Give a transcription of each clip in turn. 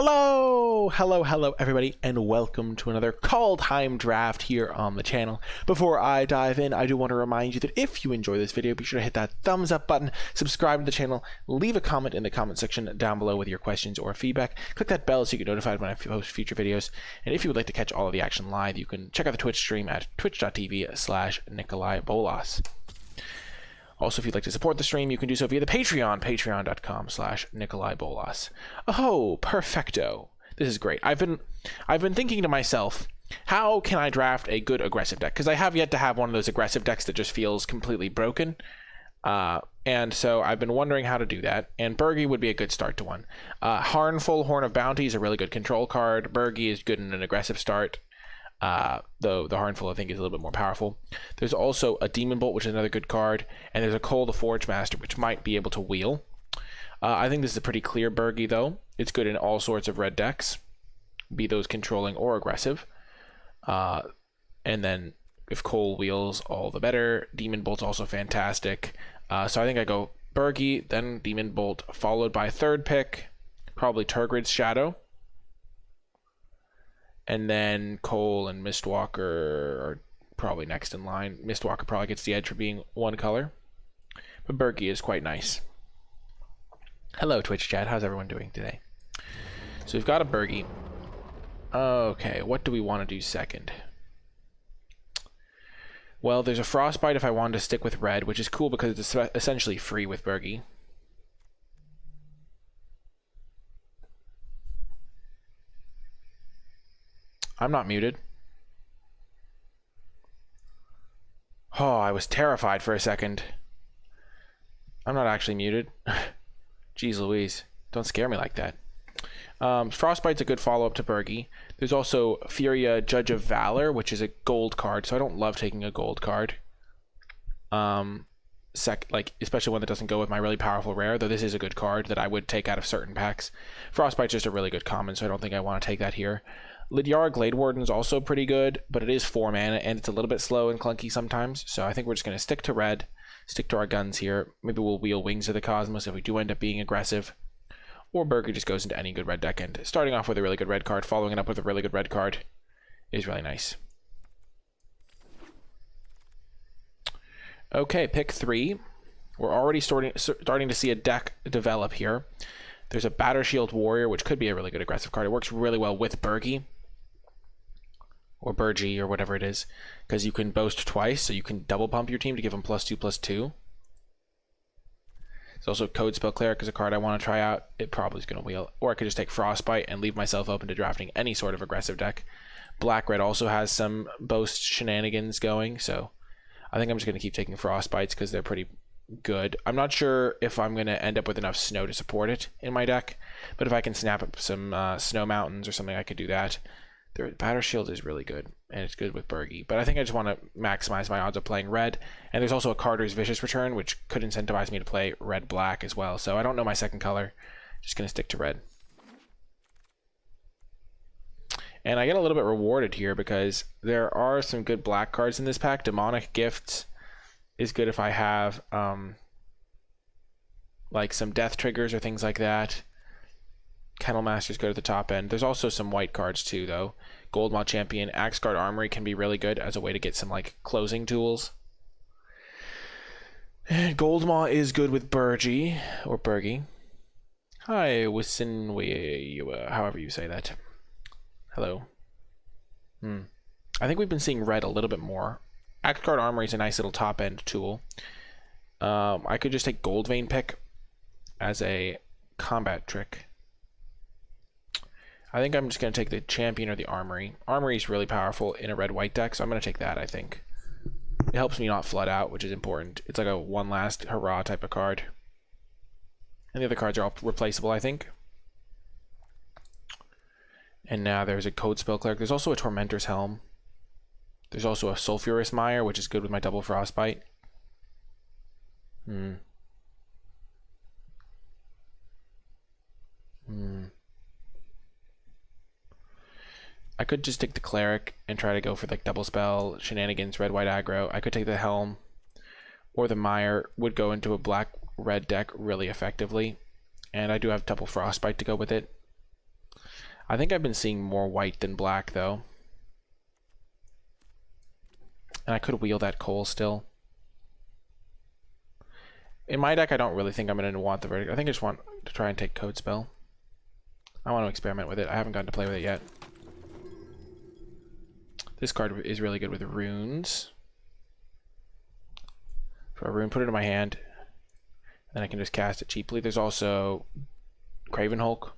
Hello everybody, and welcome to another Kaldheim draft here on the channel. Before I dive in, I do want to remind you that if you enjoy this video, be sure to hit that thumbs up button, subscribe to the channel, leave a comment in the comment section down below with your questions or feedback, click that bell so you get notified when I post future videos, and if you would like to catch all of the action live, you can check out the Twitch stream at twitch.tv/NicolaiBolas. Also, if you'd like to support the stream, you can do so via the Patreon, patreon.com/NicolaiBolas. Oh, perfecto. This is great. I've been thinking to myself, how can I draft a good aggressive deck? Because I have yet to have one of those aggressive decks that just feels completely broken. And so I've been wondering how to do that, and Birgi would be a good start to one. Harnful Horn of Bounty is a really good control card. Birgi is good in an aggressive start. Though the Harnful I think is a little bit more powerful. There's also a Demon Bolt, which is another good card, and there's a Cole the Forge Master, which might be able to wheel. I think this is a pretty clear Birgi, though. It's good in all sorts of red decks, be those controlling or aggressive. And then if Cole wheels, all the better. Demon Bolt's also fantastic. So I think I go Birgi, then Demon Bolt, followed by third pick, probably Tergrid's Shadow. And then Cole and Mistwalker are probably next in line. Mistwalker probably gets the edge for being one color. But Birgi is quite nice. Hello, Twitch chat. How's everyone doing today? So we've got a Birgi. Okay, what do we want to do second? Well, there's a Frostbite if I wanted to stick with red, which is cool because it's essentially free with Birgi. I'm not muted. Oh, I was terrified for a second. I'm not actually muted. Jeez Louise. Don't scare me like that. Frostbite's a good follow-up to Birgi. There's also Furia, Judge of Valor, which is a gold card, so I don't love taking a gold card. Especially one that doesn't go with my really powerful rare, though this is a good card that I would take out of certain packs. Frostbite's just a really good common, so I don't think I want to take that here. Lidyara Glade Warden is also pretty good, but it is 4 mana, and it's a little bit slow and clunky sometimes, so I think we're just going to stick to red, stick to our guns here. Maybe we'll wheel Wings of the Cosmos if we do end up being aggressive, or Birgi just goes into any good red deck, and starting off with a really good red card, following it up with a really good red card is really nice. Okay, pick 3. We're already starting to see a deck develop here. There's a Battershield Warrior, which could be a really good aggressive card. It works really well with Birgi. Or Birgi, or whatever it is. Because you can boast twice, so you can double pump your team to give them +2/+2. There's also Code Spell Cleric is a card I want to try out. It probably is going to wheel. Or I could just take Frostbite and leave myself open to drafting any sort of aggressive deck. Black-Red also has some boast shenanigans going, so I think I'm just going to keep taking Frostbites because they're pretty good. I'm not sure if I'm going to end up with enough snow to support it in my deck, but if I can snap up some snow mountains or something, I could do that. Their Battershield is really good, and it's good with Birgi, but I think I just want to maximize my odds of playing red. And there's also a Carter's Vicious Return, which could incentivize me to play red-black as well, so I don't know my second color. Just going to stick to red. And I get a little bit rewarded here because there are some good black cards in this pack. Demonic Gifts is good if I have like some death triggers or things like that. Kennel Master's good at the top end. There's also some white cards too, though. Goldmaw Champion, Axguard Armory can be really good as a way to get some like closing tools. And Goldmaw is good with Birgi or Birgi. Hi, Wisinwe, however you say that. Hello. I think we've been seeing red a little bit more. Axguard Armory is a nice little top end tool. I could just take Goldvein Pick as a combat trick. I think I'm just going to take the Champion or the Armory. Armory is really powerful in a red-white deck, so I'm going to take that, I think. It helps me not flood out, which is important. It's like a one last hurrah type of card. And the other cards are all replaceable, I think. And now there's a Code Spell Cleric. There's also a Tormentor's Helm. There's also a Sulphurous Mire, which is good with my double Frostbite. I could just take the Cleric and try to go for like double spell, shenanigans, red-white aggro. I could take the Helm or the Mire, would go into a black-red deck really effectively. And I do have double Frostbite to go with it. I think I've been seeing more white than black, though. And I could wheel that coal still. In my deck, I don't really think I'm going to want the verdict. I think I just want to try and take Code Spell. I want to experiment with it. I haven't gotten to play with it yet. This card is really good with runes. For a rune, put it in my hand. Then I can just cast it cheaply. There's also Craven Hulk.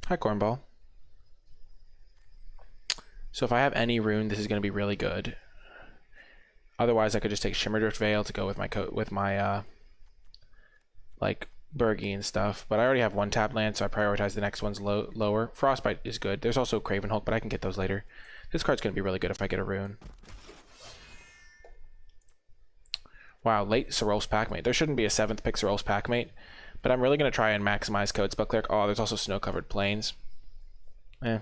Hi, Cornball. So if I have any rune, this is going to be really good. Otherwise, I could just take Shimmerdrift Veil to go with my like Burgi and stuff. But I already have one tap land, so I prioritize the next one's lower. Frostbite is good. There's also Craven Hulk, but I can get those later. This card's going to be really good if I get a rune. Wow, late Sorrel's Packmate. There shouldn't be a 7th pick Sorrel's Packmate, but I'm really going to try and maximize Code Spell Cleric. Oh, there's also Snow-Covered Plains. The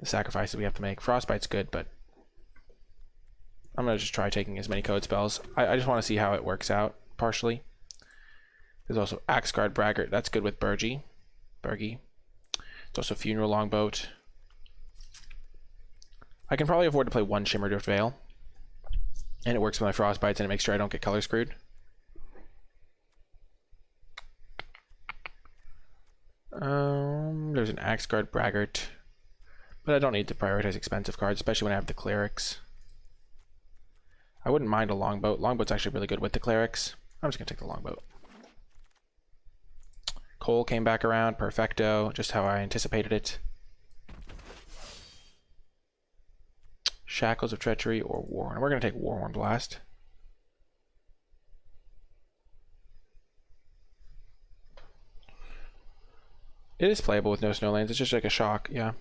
sacrifices we have to make. Frostbite's good, but I'm going to just try taking as many code spells. I just want to see how it works out, partially. There's also Axeguard Braggart. That's good with Burgi. There's also Funeral Longboat. I can probably afford to play one Shimmerdrift Veil. And it works with my Frostbites, and it makes sure I don't get color screwed. There's an Axeguard Braggart. But I don't need to prioritize expensive cards, especially when I have the Clerics. I wouldn't mind a Longboat. Longboat's actually really good with the Clerics. I'm just going to take the Longboat. Cole came back around. Perfecto. Just how I anticipated it. Shackles of Treachery or Warhorn. We're going to take Warhorn Blast. It is playable with no Snowlands. It's just like a shock, yeah.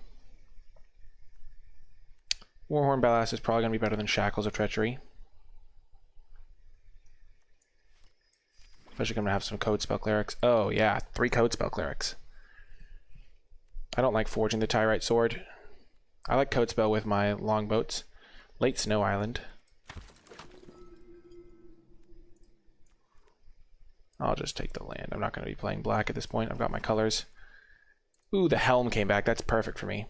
Warhorn Blast is probably going to be better than Shackles of Treachery. Especially going to have some Code Spell Clerics. Oh, yeah. 3 Code Spell Clerics. I don't like Forging the Tyrite Sword. I like Code Spell with my Longboats. Late Snow Island. I'll just take the land. I'm not going to be playing black at this point. I've got my colors. Ooh, the Helm came back. That's perfect for me.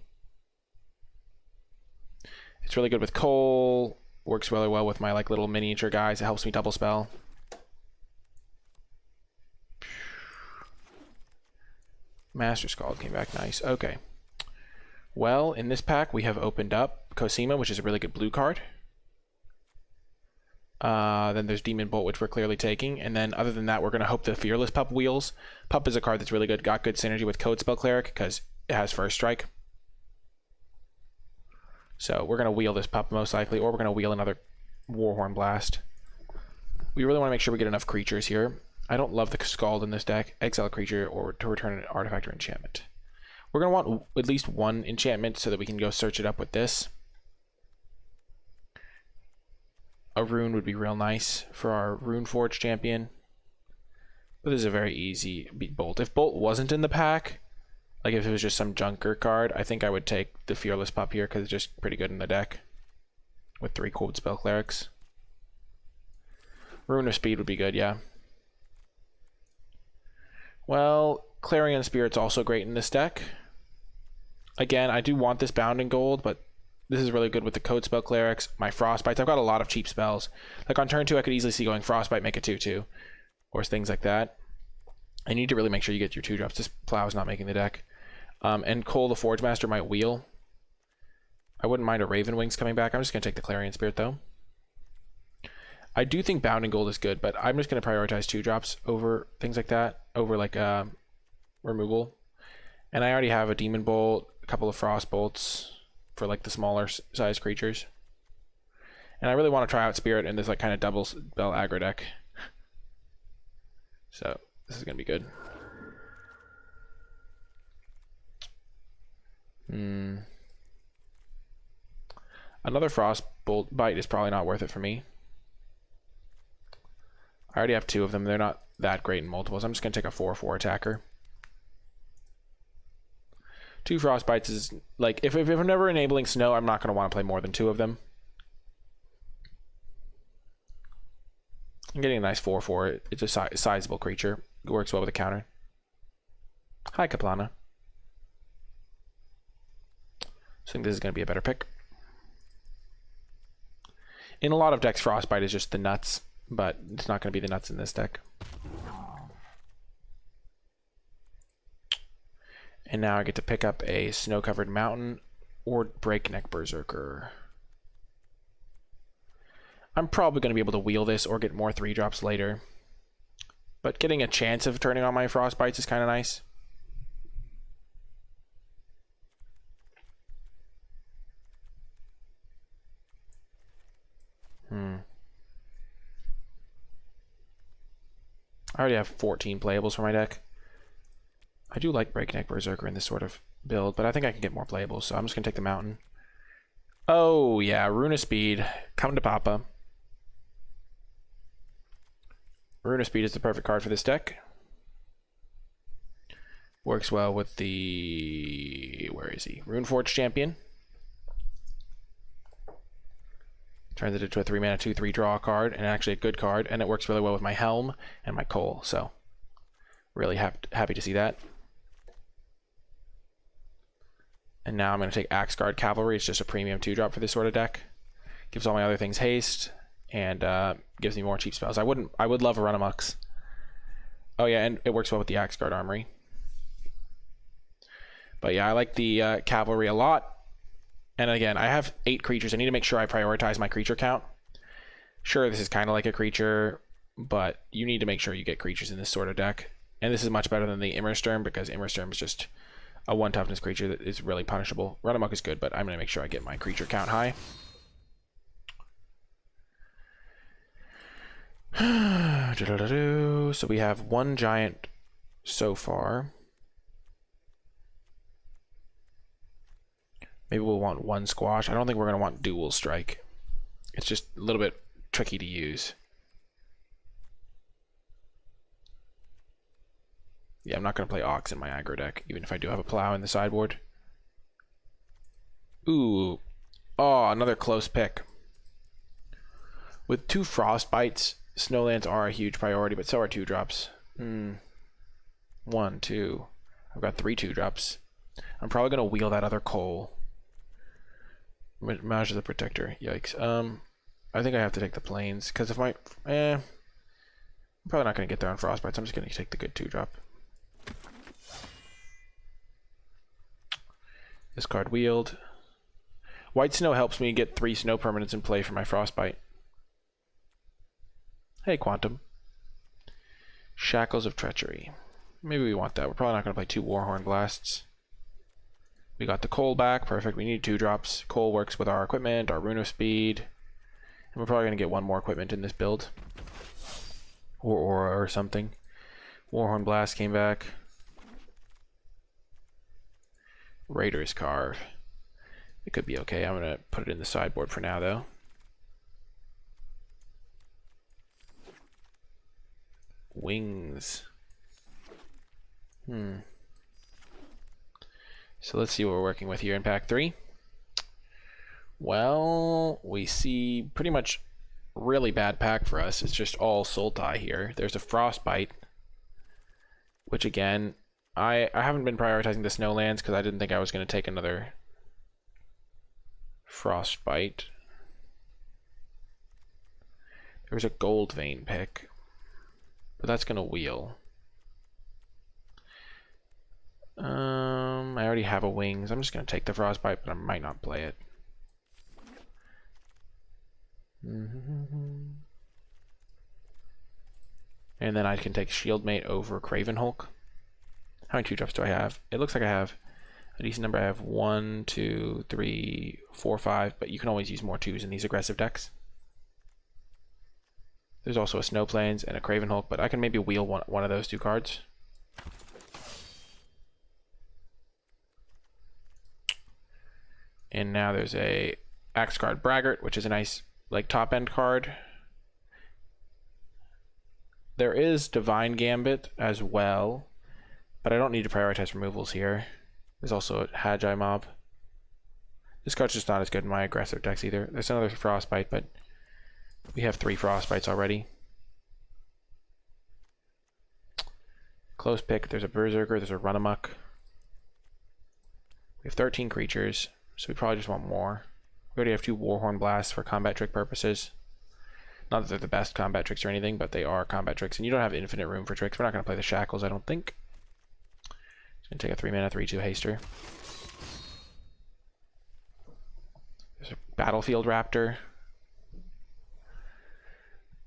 It's really good with coal. Works really well with my like little miniature guys. It helps me double spell. Master Scald came back nice. Okay. Well, in this pack we have opened up Cosima, which is a really good blue card. Then there's Demon Bolt, which we're clearly taking. And then other than that, we're going to hope the Fearless Pup wheels. Pup is a card that's really good. Got good synergy with Code Spell Cleric because it has First Strike. So we're going to wheel this Pup most likely, or we're going to wheel another Warhorn Blast. We really want to make sure we get enough creatures here. I don't love the Scald in this deck. Exile a creature or to return an artifact or enchantment. We're going to want at least one enchantment so that we can go search it up with this. A rune would be real nice for our Rune Forge champion. But this is a very easy beat Bolt. If Bolt wasn't in the pack, like if it was just some junker card, I think I would take the Fearless Pup here because it's just pretty good in the deck. With 3 Cold Spell Clerics. Rune of Speed would be good, yeah. Well, Clarion Spirit's also great in this deck. Again, I do want this Bounding Gold, but this is really good with the Code Spell Clerics, my Frostbites. I've got a lot of cheap spells. Like on turn 2, I could easily see going Frostbite, make a 2/2. Or things like that. I need to really make sure you get your 2-drops. This Plow's not making the deck. And Cole the Forge Master might wheel. I wouldn't mind a Raven Wings coming back. I'm just going to take the Clarion Spirit, though. I do think Bounding Gold is good, but I'm just going to prioritize 2-drops over things like that. Over, like, removal. And I already have a Demon Bolt, a couple of Frost Bolts for like the smaller size creatures. And I really want to try out Spirit in this like kind of double spell aggro deck. So this is going to be good. Another Frost Bolt Bite is probably not worth it for me. I already have 2 of them. They're not that great in multiples. I'm just going to take a 4/4 attacker. 2 Frostbites is like if I'm never enabling snow, I'm not going to want to play more than 2 of them. I'm getting a nice 4/4. It's a sizable creature. It works well with a counter. Hi, Kaplana. So I think this is going to be a better pick. In a lot of decks, Frostbite is just the nuts, but it's not going to be the nuts in this deck. And now I get to pick up a Snow-Covered Mountain or Breakneck Berserker. I'm probably going to be able to wheel this or get more 3-drops later. But getting a chance of turning on my Frostbites is kind of nice. I already have 14 playables for my deck. I do like Breakneck Berserker in this sort of build, but I think I can get more playables, so I'm just going to take the Mountain. Oh, yeah, Rune of Speed. Come to Papa. Rune of Speed is the perfect card for this deck. Works well with the... where is he? Runeforge Champion. Turns it into a 3-mana 2/3 draw card, and actually a good card, and it works really well with my Helm and my Coal, so really happy to see that. And now I'm going to take Axeguard Cavalry. It's just a premium 2-drop for this sort of deck. Gives all my other things haste, and gives me more cheap spells. I would love a Run Amux. Oh yeah, and it works well with the Axeguard Armory. But yeah, I like the Cavalry a lot. And again, I have 8 creatures. I need to make sure I prioritize my creature count. Sure, this is kind of like a creature, but you need to make sure you get creatures in this sort of deck. And this is much better than the Immersturm, because Immersturm is just a 1 toughness creature that is really punishable. Run Amok is good, but I'm going to make sure I get my creature count high. So we have 1 giant so far. Maybe we'll want 1 squash. I don't think we're going to want dual strike. It's just a little bit tricky to use. Yeah, I'm not going to play Ox in my aggro deck, even if I do have a plow in the sideboard. Ooh. Oh, another close pick. With 2 Frostbites, Snowlands are a huge priority, but so are 2-drops. 1, 2. I've got 3 2-drops. I'm probably going to wheel that other Coal. Mage the Protector. Yikes. I think I have to take the Plains, because if my... I'm probably not going to get there on Frostbites. I'm just going to take the good 2-drop. This card wheeled. White Snow helps me get 3 snow permanents in play for my Frostbite. Hey, Quantum. Shackles of Treachery. Maybe we want that. We're probably not going to play 2 Warhorn Blasts. We got the Coal back. Perfect. We need 2-drops. Coal works with our equipment, our Rune of Speed. And we're probably going to get 1 more equipment in this build. Or Aura or something. Warhorn Blast came back. Raider's card. It could be okay. I'm going to put it in the sideboard for now, though. Wings. So let's see what we're working with here in pack 3. Well, we see pretty much really bad pack for us. It's just all Sultai here. There's a Frostbite, which again, I haven't been prioritizing the Snowlands because I didn't think I was going to take another Frostbite. There's a Gold Vein pick, but that's going to wheel. I already have a Wings. I'm just going to take the Frostbite, but I might not play it. And then I can take Shieldmate over Craven Hulk. How many 2-drops do I have? It looks like I have a decent number. I have 1, 2, 3, 4, 5, but you can always use more 2s in these aggressive decks. There's also a Snow Plains and a Craven Hulk, but I can maybe wheel one of those 2 cards. And now there's a Axeguard Braggart, which is a nice top end card. There is Divine Gambit as well, but I don't need to prioritize removals here. There's also a Hagi Mob. This card's just not as good in my aggressive decks either. There's another Frostbite, but we have 3 Frostbites already. Close pick. There's a Berserker. There's a Runamuck. We have 13 creatures, so we probably just want more. We already have 2 Warhorn Blasts for combat trick purposes. Not that they're the best combat tricks or anything, but they are combat tricks, and you don't have infinite room for tricks. We're not going to play the Shackles, I don't think. It's going to take a 3-mana 3/2 haster. There's a Battlefield Raptor.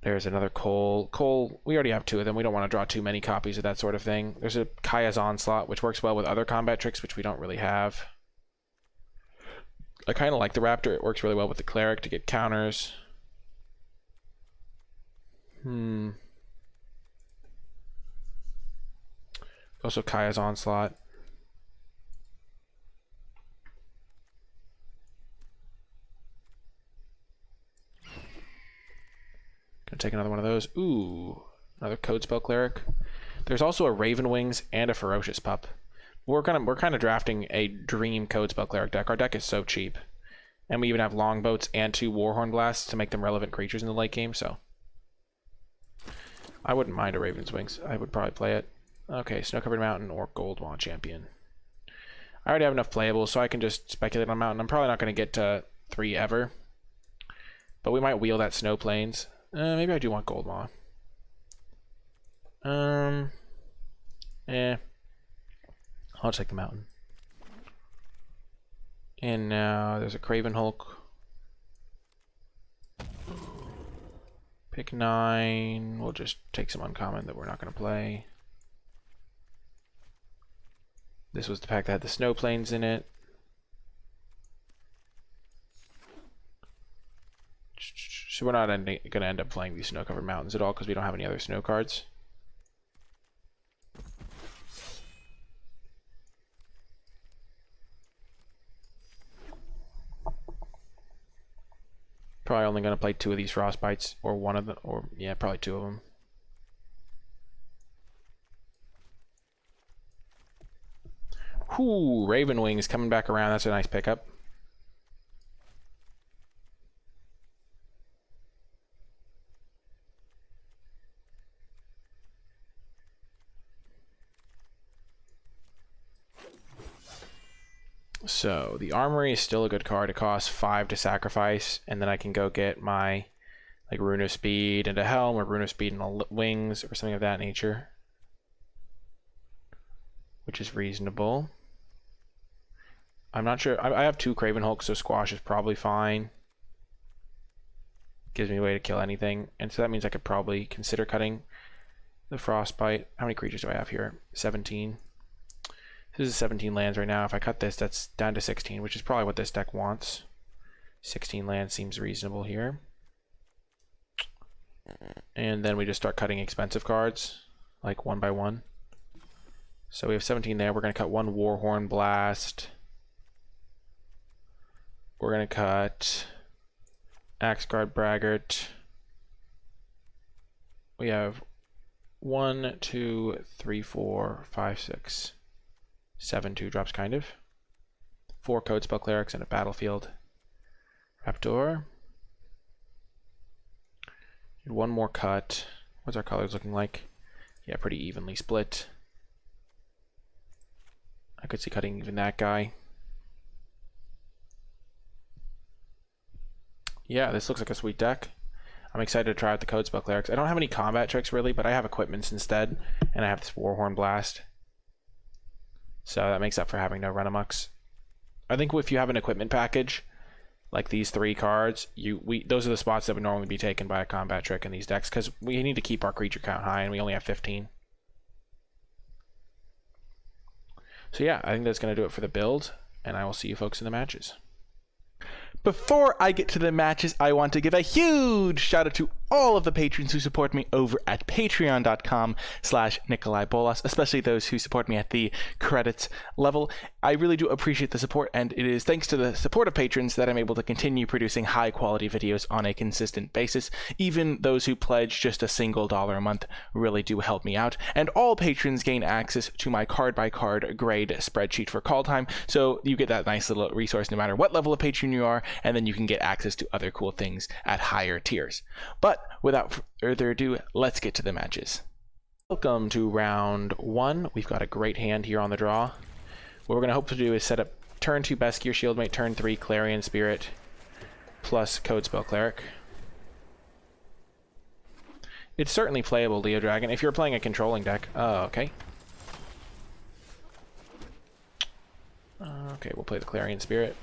There's another Cole. Cole, we already have 2 of them. We don't want to draw too many copies of that sort of thing. There's a Kaya's Onslaught, which works well with other combat tricks, which we don't really have. I kind of like the Raptor. It works really well with the Cleric to get counters. Also Kaya's Onslaught. Gonna take another one of those. Ooh, another Codespell Cleric. There's also a Raven Wings and a Ferocious Pup. We're kind of drafting a dream Codespell Cleric deck. Our deck is so cheap, and we even have Longboats and 2 Warhorn Blasts to make them relevant creatures in the late game. So I wouldn't mind a Raven's Wings. I would probably play it. Okay, Snow-Covered Mountain or Goldmaw Champion. I already have enough playables, so I can just speculate on Mountain. I'm probably not going to get to 3 ever, but we might wheel that Snow Plains. Maybe I do want Goldmaw. I'll take the Mountain. And now there's a Craven Hulk. Pick 9. We'll just take some uncommon that we're not going to play. This was the pack that had the Snow Plains in it. So we're not going to end up playing these Snow-Covered Mountains at all because we don't have any other snow cards. Probably only going to play 2 of these Frostbites, or one of them, or yeah, probably 2 of them. Whoo, Raven Wings coming back around. That's a nice pickup. So the Armory is still a good card. It costs 5 to sacrifice, and then I can go get my like Rune of Speed and a Helm, or Rune of Speed and a Wings, or something of that nature, which is reasonable. I'm not sure. I have 2 Craven Hulks, so Squash is probably fine. Gives me a way to kill anything, and so that means I could probably consider cutting the Frostbite. How many creatures do I have here? 17. This is 17 lands right now. If I cut this, that's down to 16, which is probably what this deck wants. 16 lands seems reasonable here. And then we just start cutting expensive cards, like 1 by 1. So we have 17 there. We're going to cut 1 Warhorn Blast. We're going to cut Axeguard Braggart. We have 1, 2, 3, 4, 5, 6, 7 2-drops, kind of. 4 Codespell Clerics and a Battlefield Raptor. And 1 more cut. What's our colors looking like? Yeah, pretty evenly split. I could see cutting even that guy. Yeah, this looks like a sweet deck. I'm excited to try out the Codespell Clerics. I don't have any combat tricks really, but I have equipments instead, and I have this Warhorn Blast. So that makes up for having no Runamucks. I think if you have an equipment package, like these 3 cards, those are the spots that would normally be taken by a combat trick in these decks, because we need to keep our creature count high, and we only have 15. So yeah, I think that's going to do it for the build, and I will see you folks in the matches. Before I get to the matches, I want to give a huge shout out to all of the patrons who support me over at patreon.com/NicolaiBolas, especially those who support me at the credits level. I really do appreciate the support, and it is thanks to the support of patrons that I'm able to continue producing high quality videos on a consistent basis. Even those who pledge just a single $1 a month really do help me out, and all patrons gain access to my card by card grade spreadsheet for Kaldheim, so you get that nice little resource no matter what level of patron you are, and then you can get access to other cool things at higher tiers. But without further ado, let's get to the matches. Welcome to round 1. We've got a great hand here on the draw. What we're going to hope to do is set up turn 2 Best Gear Shieldmate, turn 3 Clarion Spirit, plus Code Spell Cleric. It's certainly playable, Leo Dragon, if you're playing a controlling deck. Oh, okay. Okay, we'll play the Clarion Spirit.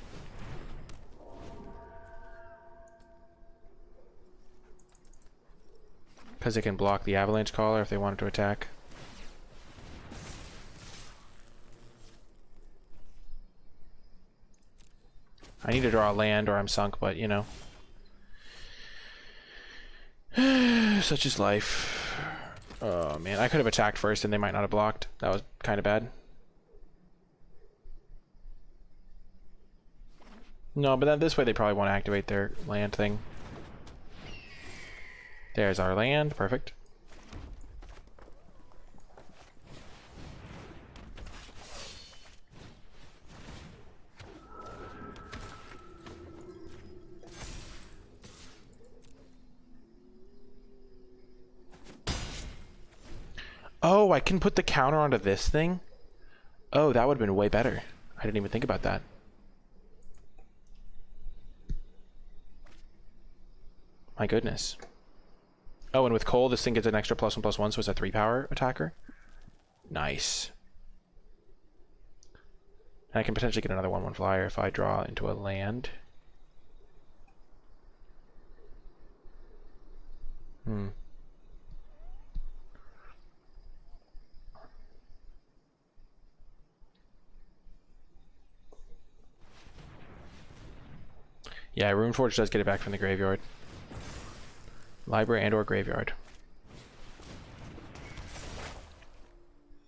Because it can block the Avalanche Caller if they wanted to attack. I need to draw a land or I'm sunk, but you know. Such is life. Oh man, I could have attacked first and they might not have blocked. That was kind of bad. No, but then this way they probably won't activate their land thing. There's our land. Perfect. Oh, I can put the counter onto this thing? Oh, that would have been way better. I didn't even think about that. My goodness. Oh, and with Cole, this thing gets an extra +1/+1, so it's a 3-power attacker. Nice. And I can potentially get another 1/1 flyer if I draw into a land. Yeah, Runeforge does get it back from the graveyard. Library and or graveyard.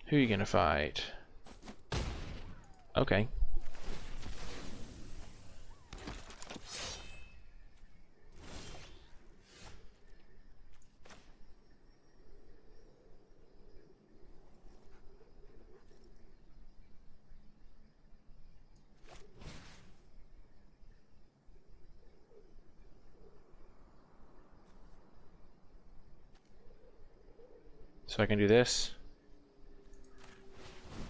Who are you gonna fight? Okay. So I can do this.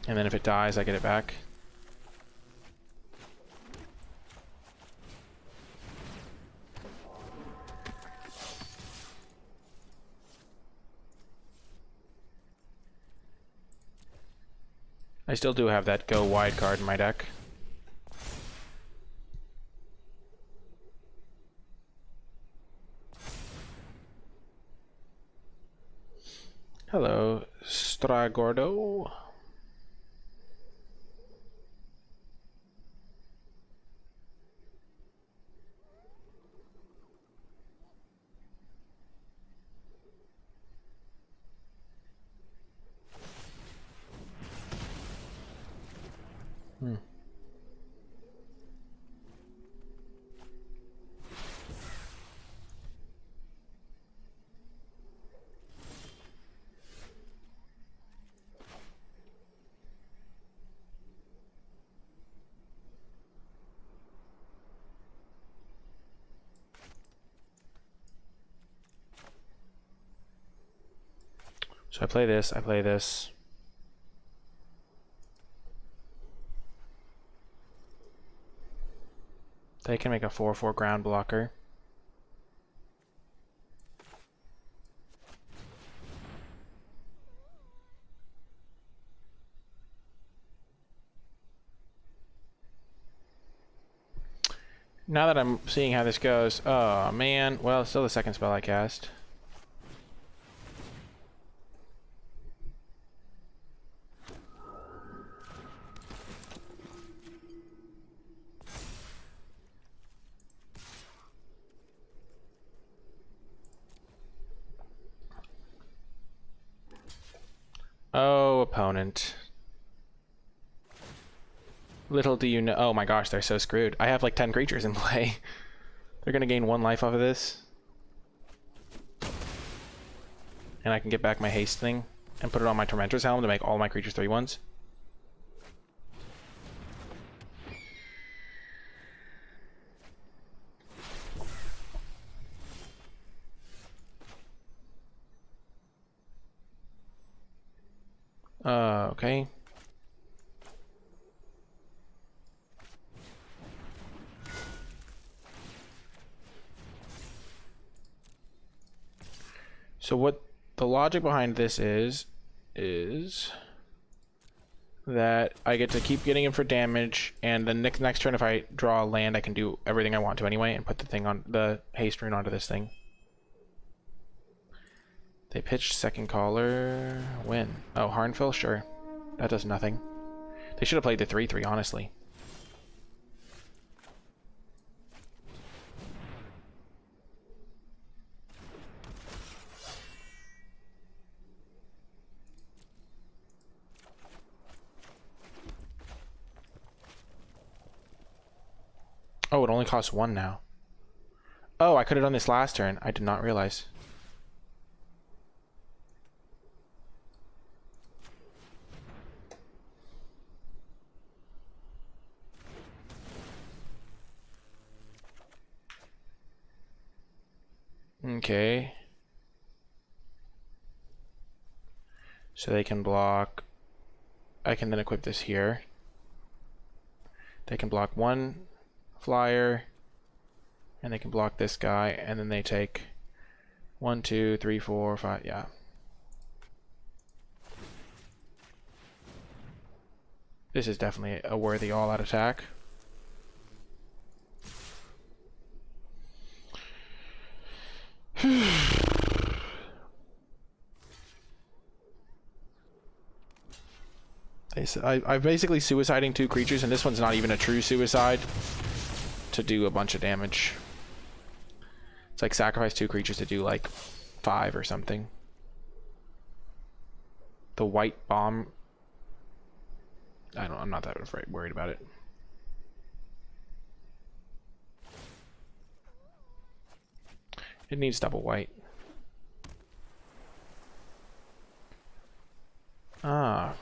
And then if it dies, I get it back. I still do have that go wide card in my deck. Hello, Stragordo. So I play this, I play this. They can make a 4/4 ground blocker. Now that I'm seeing how this goes, oh man, well, it's still the second spell I cast. Oh, opponent. Little do you know. Oh my gosh, they're so screwed. I have like 10 creatures in play. They're gonna gain 1 life off of this. And I can get back my haste thing and put it on my Tormentor's Helm to make all my creatures 3/1s. Okay. So what the logic behind this is that I get to keep getting him for damage, and the next turn if I draw a land, I can do everything I want to anyway and put the thing on the haste rune onto this thing. They pitched second caller. Win. Oh, Harnfill? Sure. That does nothing. They should have played the 3/3, honestly. Oh, it only costs 1 now. Oh, I could have done this last turn. I did not realize. Okay. So they can block. I can then equip this here. They can block 1 flyer, and they can block this guy, and then they take 1, 2, 3, 4, 5. Yeah. This is definitely a worthy all-out attack. I'm basically suiciding 2 creatures, and this one's not even a true suicide, to do a bunch of damage. It's like sacrifice 2 creatures to do like 5 or something. The white bomb. I'm not that worried about it. It needs double white. Ah.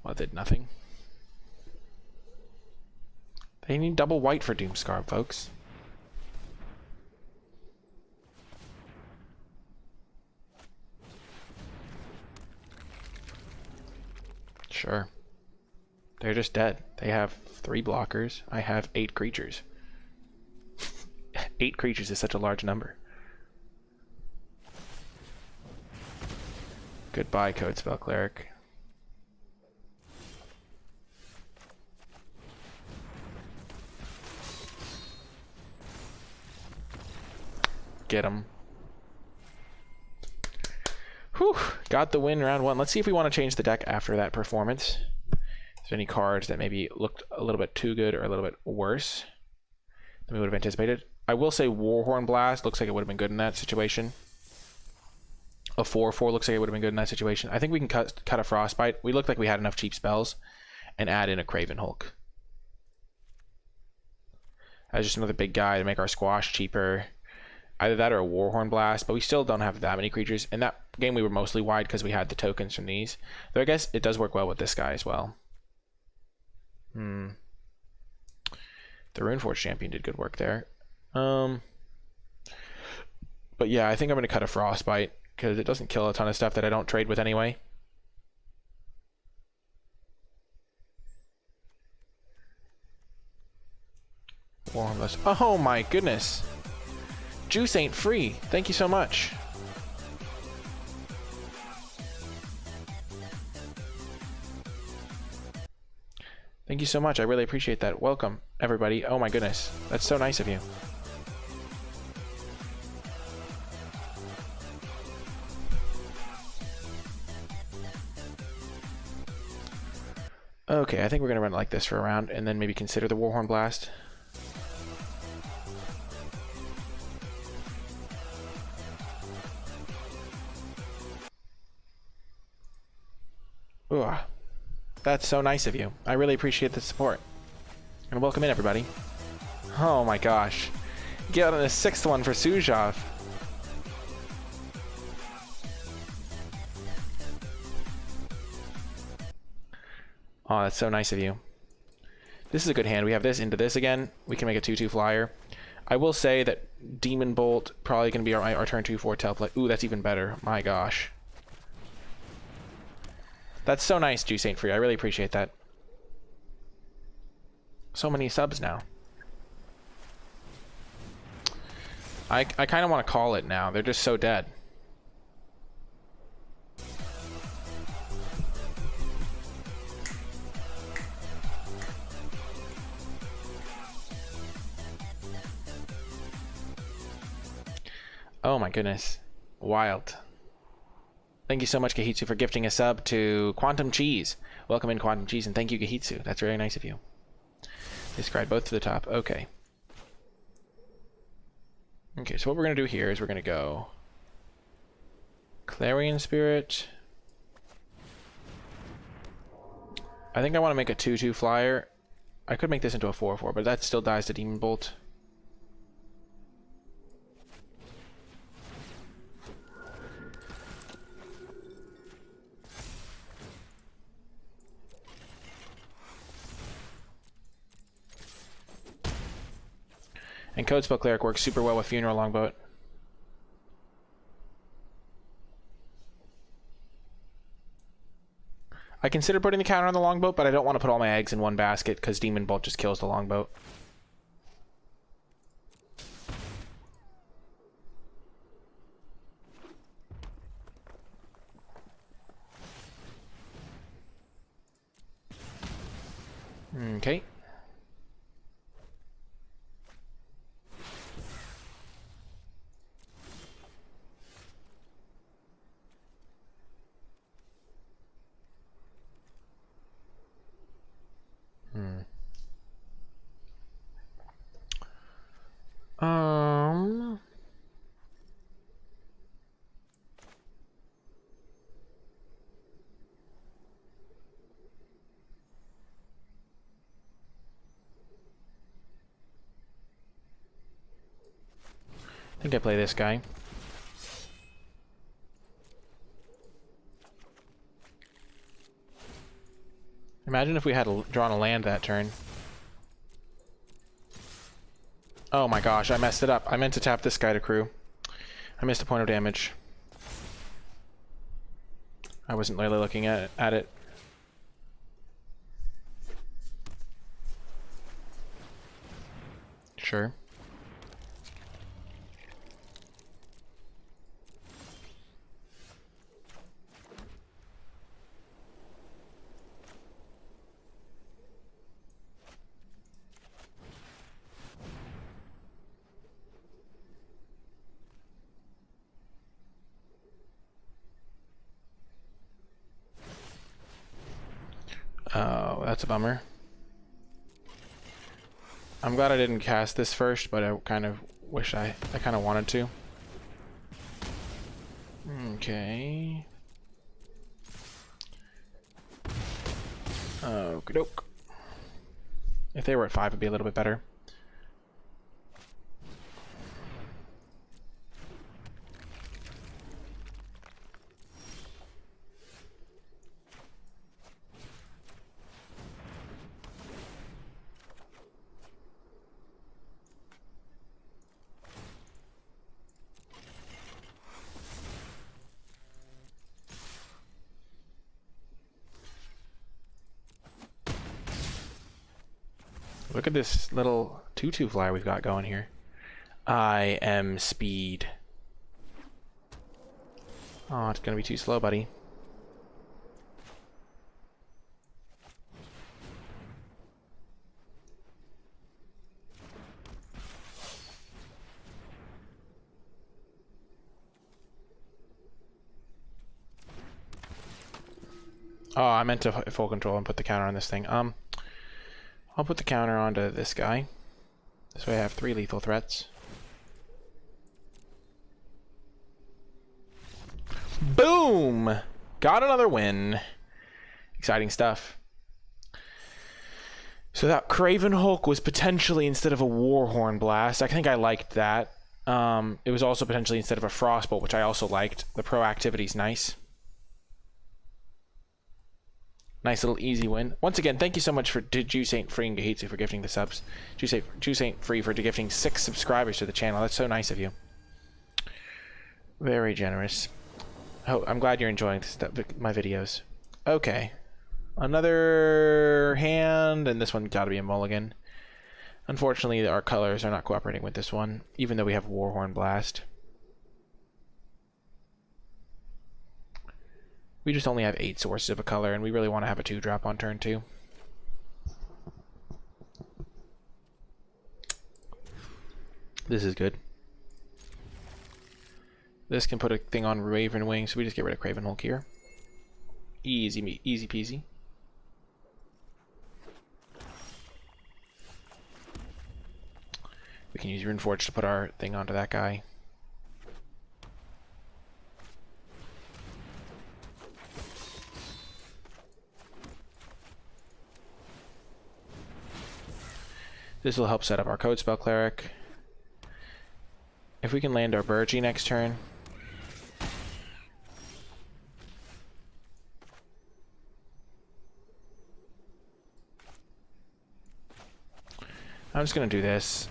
Well, it did nothing. They need double white for Doomscar, folks. Sure. They're just dead. They have 3 blockers. I have 8 creatures. 8 creatures is such a large number. Goodbye, Code Spell Cleric. Get him. Whew. Got the win round 1. Let's see if we want to change the deck after that performance. Is there any cards that maybe looked a little bit too good or a little bit worse than we would have anticipated? I will say Warhorn Blast looks like it would have been good in that situation. A 4/4 looks like it would have been good in that situation. I think we can cut a Frostbite. We looked like we had enough cheap spells, and add in a Craven Hulk as just another big guy to make our squash cheaper. Either that or a Warhorn Blast, but we still don't have that many creatures. In that game, we were mostly wide because we had the tokens from these. Though I guess it does work well with this guy as well. The Runeforge Champion did good work there. But yeah, I think I'm going to cut a Frostbite because it doesn't kill a ton of stuff that I don't trade with anyway. Warhorn Blast. Oh my goodness. Juice ain't free. Thank you so much. Thank you so much. I really appreciate that. Welcome, everybody. Oh my goodness. That's so nice of you. Okay, I think we're going to run it like this for a round and then maybe consider the Warhorn Blast. Ooh, that's so nice of you. I really appreciate the support. And welcome in, everybody. Oh my gosh. Get on the 6th one for Sujov. Oh, that's so nice of you. This is a good hand. We have this into this again. We can make a 2/2 flyer. I will say that Demon Bolt probably going to be our turn 2/4 teleplay. Ooh, that's even better. My gosh. That's so nice, Juice Ain't Free. I really appreciate that. So many subs now. I kind of want to call it now. They're just so dead. Oh my goodness. Wild. Thank you so much, Gahitsu, for gifting a sub to Quantum Cheese. Welcome in, Quantum Cheese, and thank you, Gahitsu. That's very nice of you. Describe both to the top. Okay. Okay, so what we're going to do here is we're going to go Clarion Spirit. I think I want to make a 2/2 flyer. I could make this into a 4/4, but that still dies to Demon Bolt. And Codespell Cleric works super well with Funeral Longboat. I consider putting the counter on the Longboat, but I don't want to put all my eggs in one basket because Demon Bolt just kills the Longboat. Okay. I think I play this guy. Imagine if we had drawn a land that turn. Oh my gosh, I messed it up. I meant to tap this guy to crew. I missed a point of damage. I wasn't really looking at it. Sure. Oh, that's a bummer. I'm glad I didn't cast this first, but I kind of wish I kind of wanted to. Okay. Okie doke. If they were at 5, it'd be a little bit better. Look at this little 2/2 flyer we've got going here. I am speed. Oh, it's gonna be too slow, buddy. Oh, I meant to full control and put the counter on this thing. I'll put the counter onto this guy. This way I have 3 lethal threats. Boom! Got another win. Exciting stuff. So that Craven Hulk was potentially instead of a Warhorn Blast. I think I liked that. It was also potentially instead of a Frostbolt, which I also liked. The proactivity's nice. Nice little easy win. Once again, thank you so much to Juice Ain't Free and Gahitsu for gifting the subs. Juice Ain't Free for gifting 6 subscribers to the channel. That's so nice of you. Very generous. Oh, I'm glad you're enjoying my videos. Okay. Another hand, and this one gotta be a mulligan. Unfortunately, our colors are not cooperating with this one, even though we have Warhorn Blast. We just only have 8 sources of a color, and we really want to have a 2-drop on turn 2. This is good. This can put a thing on Raven Wing, so we just get rid of Craven Hulk here. Easy peasy. We can use Runeforge to put our thing onto that guy. This will help set up our Code Spell Cleric. If we can land our Burgee next turn. I'm just going to do this.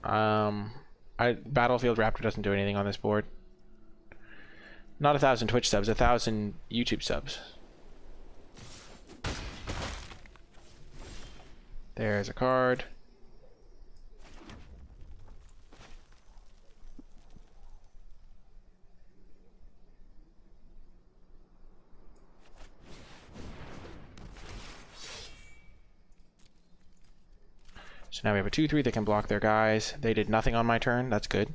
Battlefield Raptor doesn't do anything on this board. Not 1,000 Twitch subs, 1,000 YouTube subs. There's a card. So now we have a 2/3 that can block their guys. They did nothing on my turn. That's good.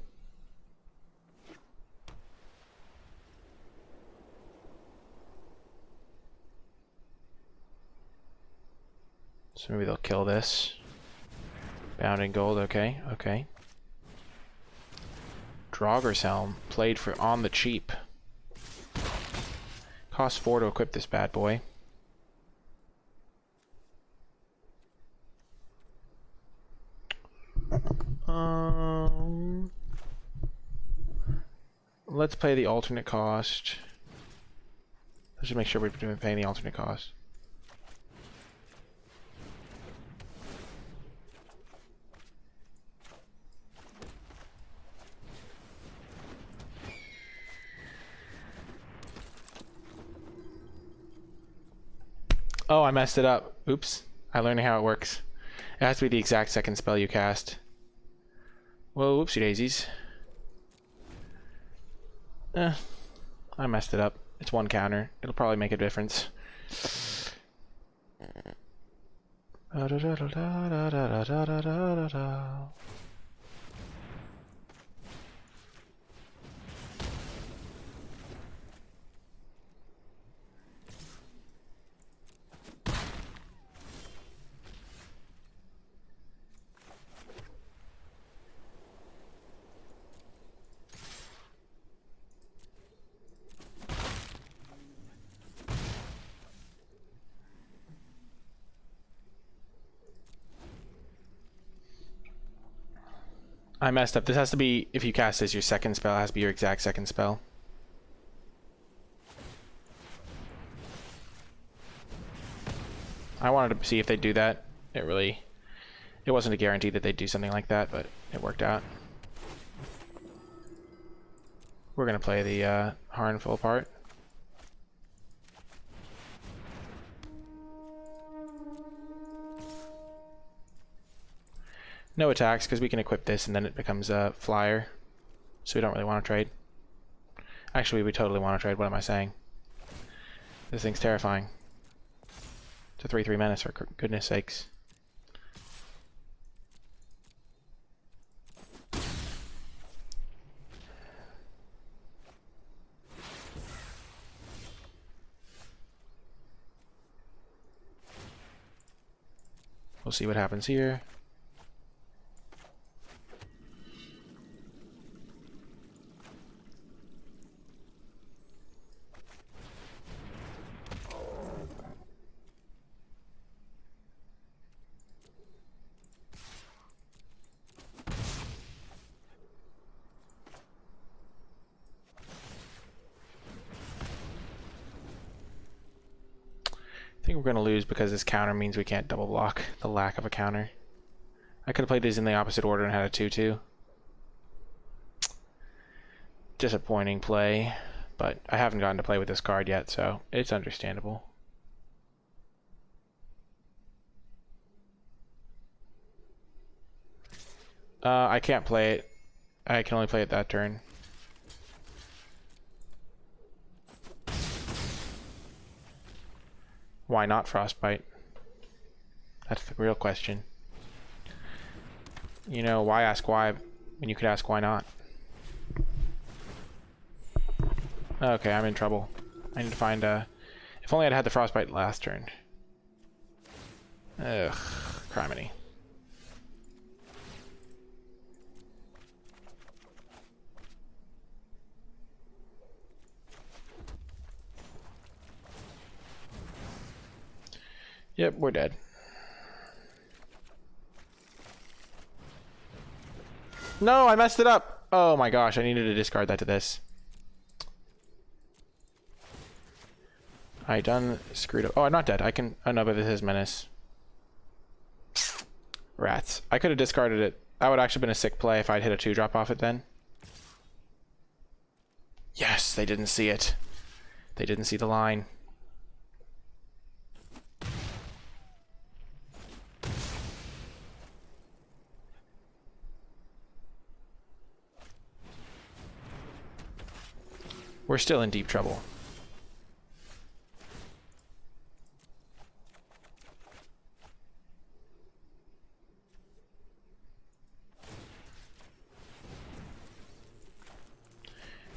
So maybe they'll kill this. Bounding Gold, okay, okay. Draugur's Helm, played for on the cheap. Costs 4 to equip this bad boy. Let's play the alternate cost. Let's just make sure we're paying the alternate cost. Oh, I messed it up. Oops. I learned how it works. It has to be the exact second spell you cast. Whoa, whoopsie daisies. I messed it up. It's 1 counter. It'll probably make a difference. I messed up. This has to be, if you cast this, your second spell. It has to be your exact second spell. I wanted to see if they'd do that. It wasn't a guarantee that they'd do something like that, but it worked out. We're going to play the Harn full part. No attacks, because we can equip this and then it becomes a flyer. So we don't really want to trade. Actually, we totally want to trade. What am I saying? This thing's terrifying. It's a 3/3 menace, for goodness sakes. We'll see what happens here. think we're going to lose because this counter means we can't double block the lack of a counter. I could have played these in the opposite order and had a 2-2. Disappointing play, but I haven't gotten to play with this card yet, so it's understandable. I can't play it. I can only play it that turn. Why not Frostbite? That's the real question. You know, why ask why when you could ask why not? Okay, I'm in trouble. I need to find a... If only I'd had the Frostbite last turn. Ugh, criminy. Yep, we're dead. No, I messed it up! Oh my gosh, I needed to discard that to this. I done screwed up. Oh, I'm not dead. I can... Oh no, but this is Menace. Rats. I could have discarded it. That would actually been a sick play if I'd hit a 2-drop off it then. Yes, they didn't see it. They didn't see the line. We're still in deep trouble.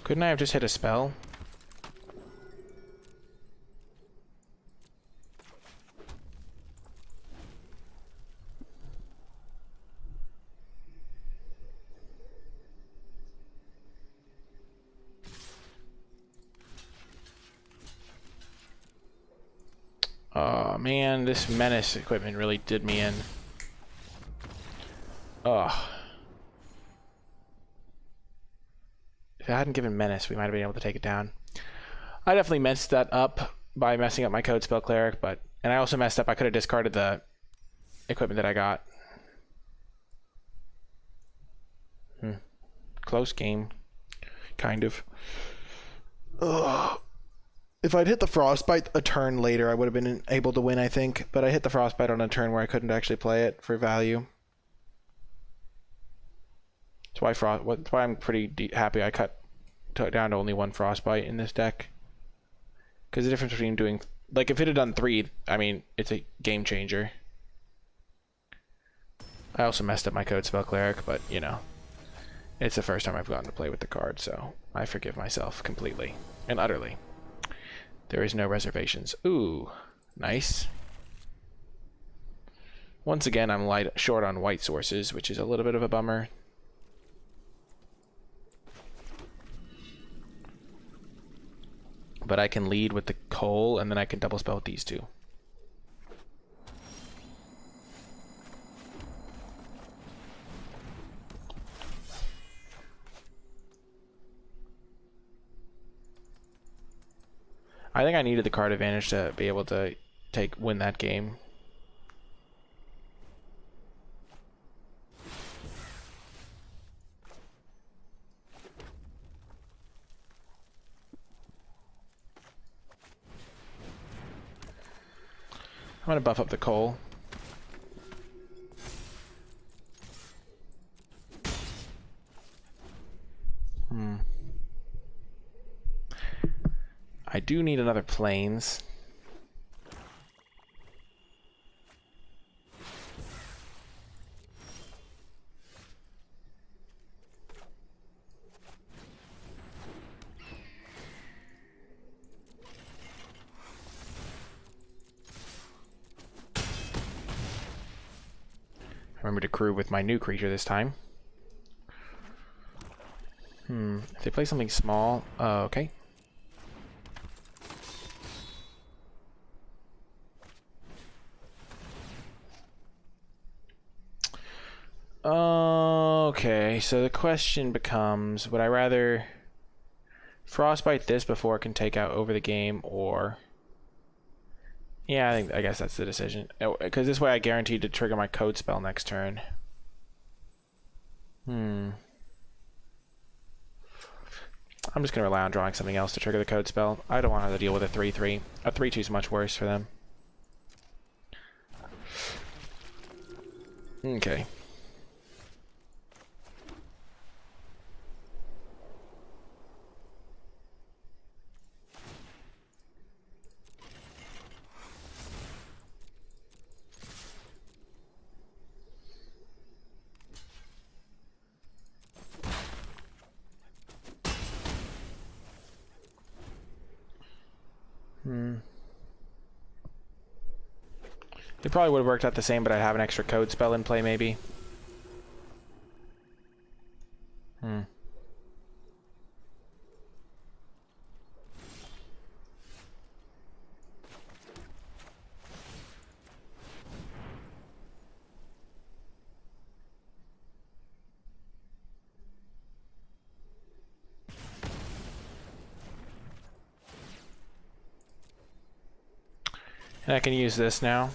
Couldn't I have just hit a spell? Oh man, this Menace equipment really did me in. Ugh. If I hadn't given Menace, we might have been able to take it down. I definitely messed that up by messing up my Code Spell Cleric, and I also messed up. I could have discarded the equipment that I got. Close game. Kind of. Ugh. If I'd hit the Frostbite a turn later, I would have been able to win, I think. But I hit the Frostbite on a turn where I couldn't actually play it for value. That's why I'm pretty happy I cut down to only 1 Frostbite in this deck. Because the difference between doing... Like, if it had done 3, I mean, it's a game changer. I also messed up my Code Spell Cleric, but, you know. It's the first time I've gotten to play with the card, so I forgive myself completely and utterly. There is no reservations. Ooh, nice. Once again, I'm short on white sources, which is a little bit of a bummer. But I can lead with the coal, and then I can double spell with these two. I think I needed the card advantage to be able to win that game. I'm gonna buff up the coal. I do need another plains. Remember to crew with my new creature this time. If they play something small, okay. Okay, so the question becomes, would I rather Frostbite this before it can take out over the game, or Yeah, I guess that's the decision. Because this way I guaranteed to trigger my code spell next turn. I'm just going to rely on drawing something else to trigger the code spell. I don't want to have to deal with a 3-3. A 3-2 is much worse for them. Okay. It probably would have worked out the same, but I'd have an extra code spell in play, maybe. And I can use this now.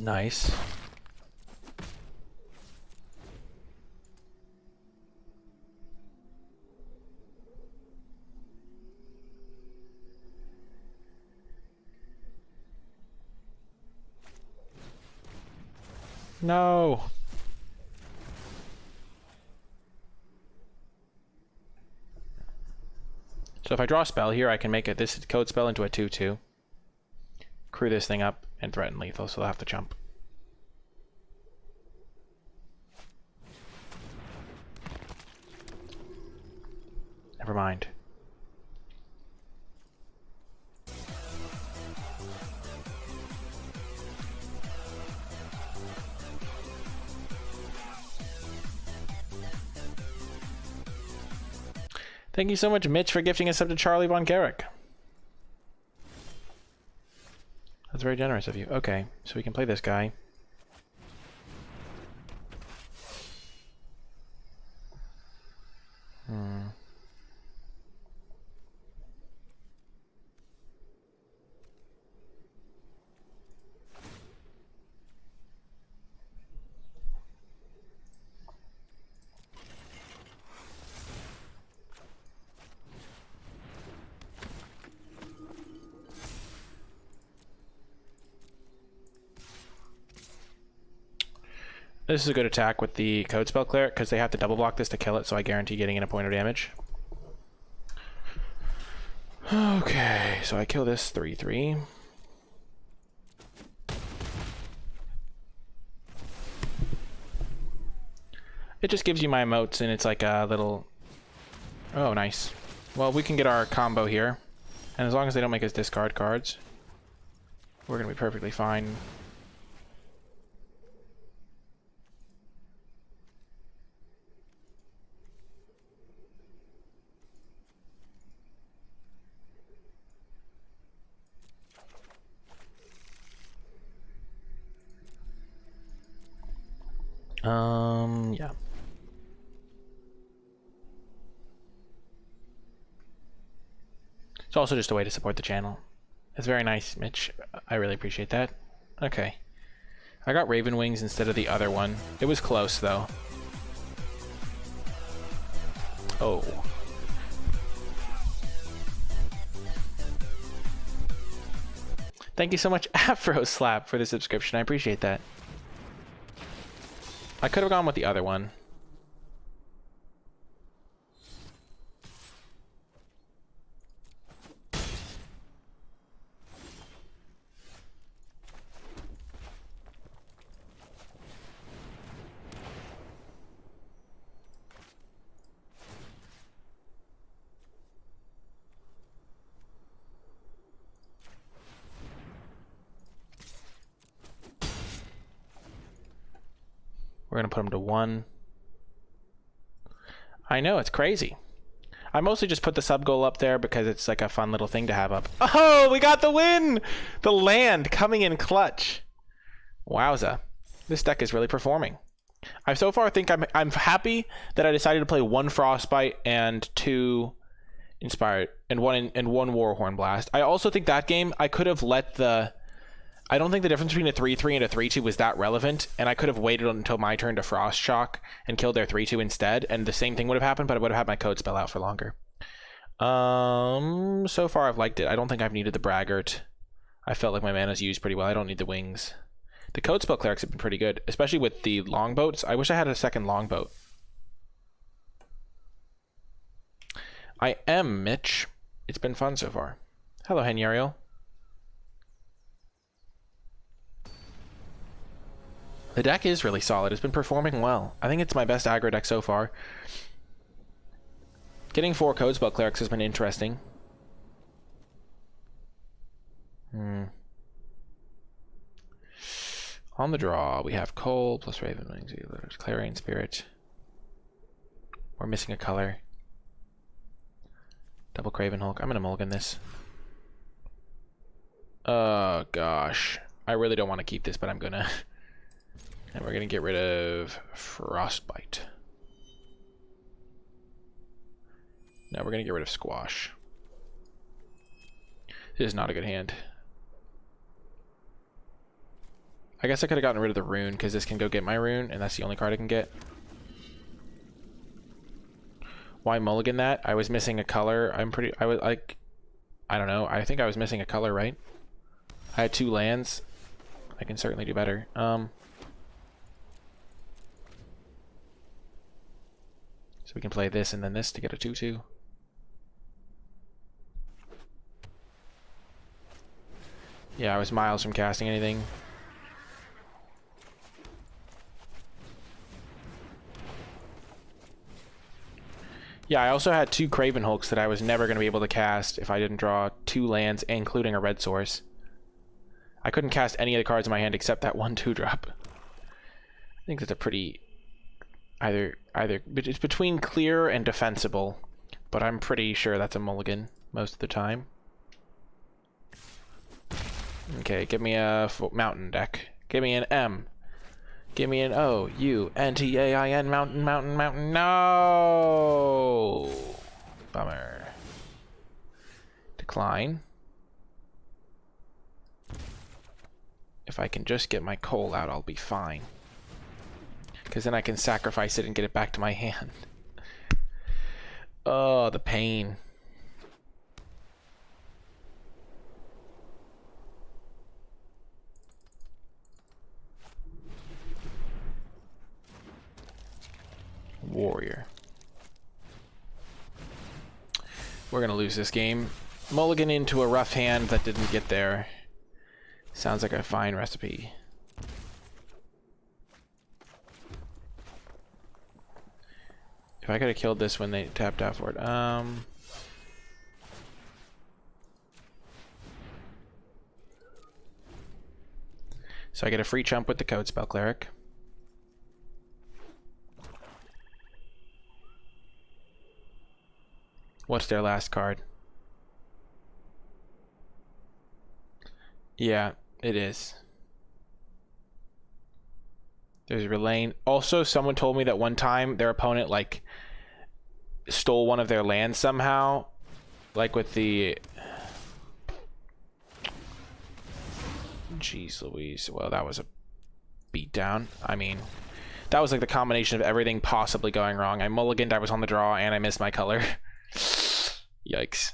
Nice. No. So if I draw a spell here, I can make this code spell into a 2-2. Crew this thing up and threaten lethal, so they'll have to jump. Never mind. Thank you so much, Mitch, for gifting us up to Charlie Von Garrick. That's very generous of you. Okay, so we can play this guy. This is a good attack with the Code Spell Cleric, because they have to double block this to kill it, so I guarantee getting in a point of damage. Okay, so I kill this 3-3. It just gives you my emotes, and it's like a little... Oh, nice. Well, we can get our combo here, and as long as they don't make us discard cards, we're going to be perfectly fine. Yeah. It's also just a way to support the channel. It's very nice, Mitch. I really appreciate that. Okay. I got Raven Wings instead of the other one. It was close, though. Oh. Thank you so much, Afro Slap, for the subscription. I appreciate that. I could have gone with the other one. We're going to put them to 1. I know, it's crazy. I mostly just put the sub goal up there because it's like a fun little thing to have up. Oh, we got the win! The land coming in clutch. Wowza. This deck is really performing. I so far think I'm happy that I decided to play 1 Frostbite and 2 Inspired and one Warhorn Blast. I also think that game I could have let the... I don't think the difference between a 3-3 and a 3-2 was that relevant, and I could have waited until my turn to Frost Shock and killed their 3-2 instead, and the same thing would have happened, but I would have had my code spell out for longer. So far I've liked it. I don't think I've needed the Braggart. I felt like my mana's used pretty well. I don't need the wings. The code spell clerics have been pretty good, especially with the longboats. I wish I had a second longboat. I am Mitch. It's been fun so far. Hello, Henariel. The deck is really solid. It's been performing well. I think it's my best aggro deck so far. Getting 4 code spell clerics has been interesting. On the draw, we have Coal plus Raven Wings, Clarion Spirit. We're missing a color. Double Craven Hulk. I'm gonna mulligan this. Oh gosh. I really don't want to keep this, but I'm gonna. And we're gonna get rid of Frostbite. Now we're gonna get rid of Squash. This is not a good hand. I guess I could have gotten rid of the rune, because this can go get my rune, and that's the only card I can get. Why mulligan that? I was missing a color. I was like, I don't know. I think I was missing a color, right? I had 2 lands. I can certainly do better. So we can play this and then this to get a 2/2. Yeah, I was miles from casting anything. Yeah, I also had 2 Craven Hulks that I was never going to be able to cast if I didn't draw 2 lands, including a red source. I couldn't cast any of the cards in my hand except that 1 2-drop. I think that's a pretty... Either it's between clear and defensible, but I'm pretty sure that's a mulligan most of the time. Okay, give me a mountain deck. Give me an M. Give me an O-U-N-T-A-I-N mountain. No! Bummer. Decline. If I can just get my coal out, I'll be fine. Because then I can sacrifice it and get it back to my hand. Oh, the pain. Warrior. We're gonna lose this game. Mulligan into a rough hand that didn't get there. Sounds like a fine recipe. If I could have killed this when they tapped out for it. So I get a free chump with the Code Spell Cleric. What's their last card? Yeah, it is. There's Relane. Also, someone told me that one time their opponent, like, stole one of their lands somehow. Like with the... Jeez Louise. Well, that was a beatdown. I mean, that was like the combination of everything possibly going wrong. I mulliganed, I was on the draw, and I missed my color. Yikes.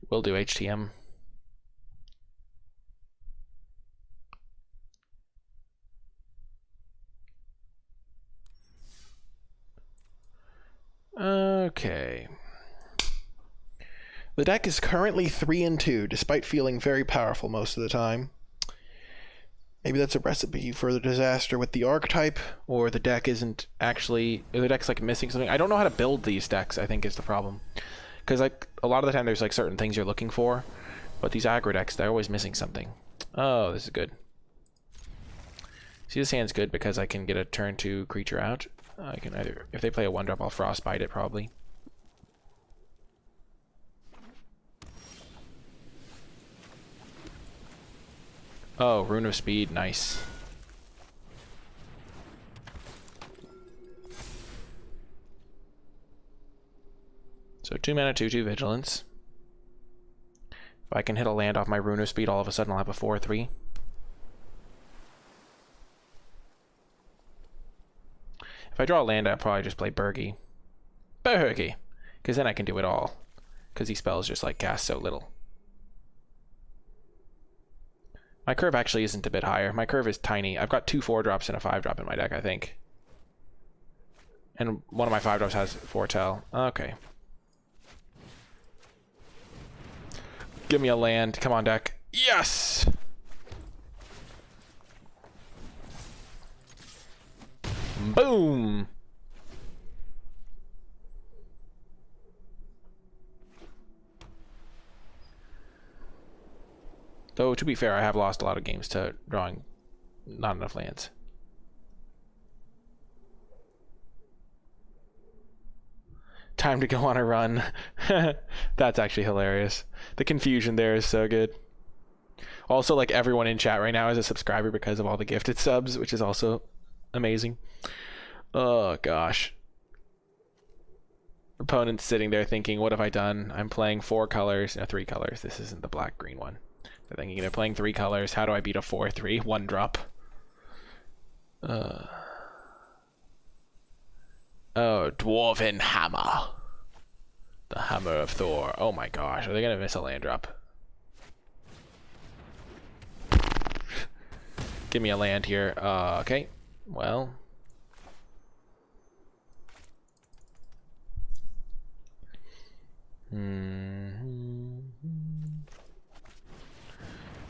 We'll do HTM. Okay. The deck is currently 3-2, despite feeling very powerful most of the time. Maybe that's a recipe for the disaster with the archetype, or the deck isn't actually... The deck's like missing something. I don't know how to build these decks, I think is the problem. Because like a lot of the time there's like certain things you're looking for, but these aggro decks, they're always missing something. Oh, this is good. See, this hand's good because I can get a turn 2 creature out. I can either... If they play a 1-drop, I'll Frostbite it probably. Oh, Rune of Speed, nice. So 2 mana, 2/2 Vigilance. If I can hit a land off my Rune of Speed, all of a sudden I'll have a 4/3. If I draw a land, I'll probably just play Burgi. Burgi! Because then I can do it all. Because he spells just like cast so little. My curve actually isn't a bit higher. My curve is tiny. I've got 2 4-drops and a 5-drop in my deck, I think. And one of my 5-drops has Foretell. Okay. Give me a land. Come on, deck. Yes! Boom! Though, to be fair, I have lost a lot of games to drawing not enough lands. Time to go on a run. That's actually hilarious. The confusion there is so good. Also, like, everyone in chat right now is a subscriber because of all the gifted subs, which is also amazing. Oh, gosh. Opponent's sitting there thinking, what have I done? I'm playing 4 colors. No, 3 colors. This isn't the black-green one. They're thinking they're playing 3 colors. How do I beat a 4/3? 1-drop. Oh, Dwarven Hammer. The Hammer of Thor. Oh my gosh. Are they going to miss a land drop? Give me a land here. Okay. Well.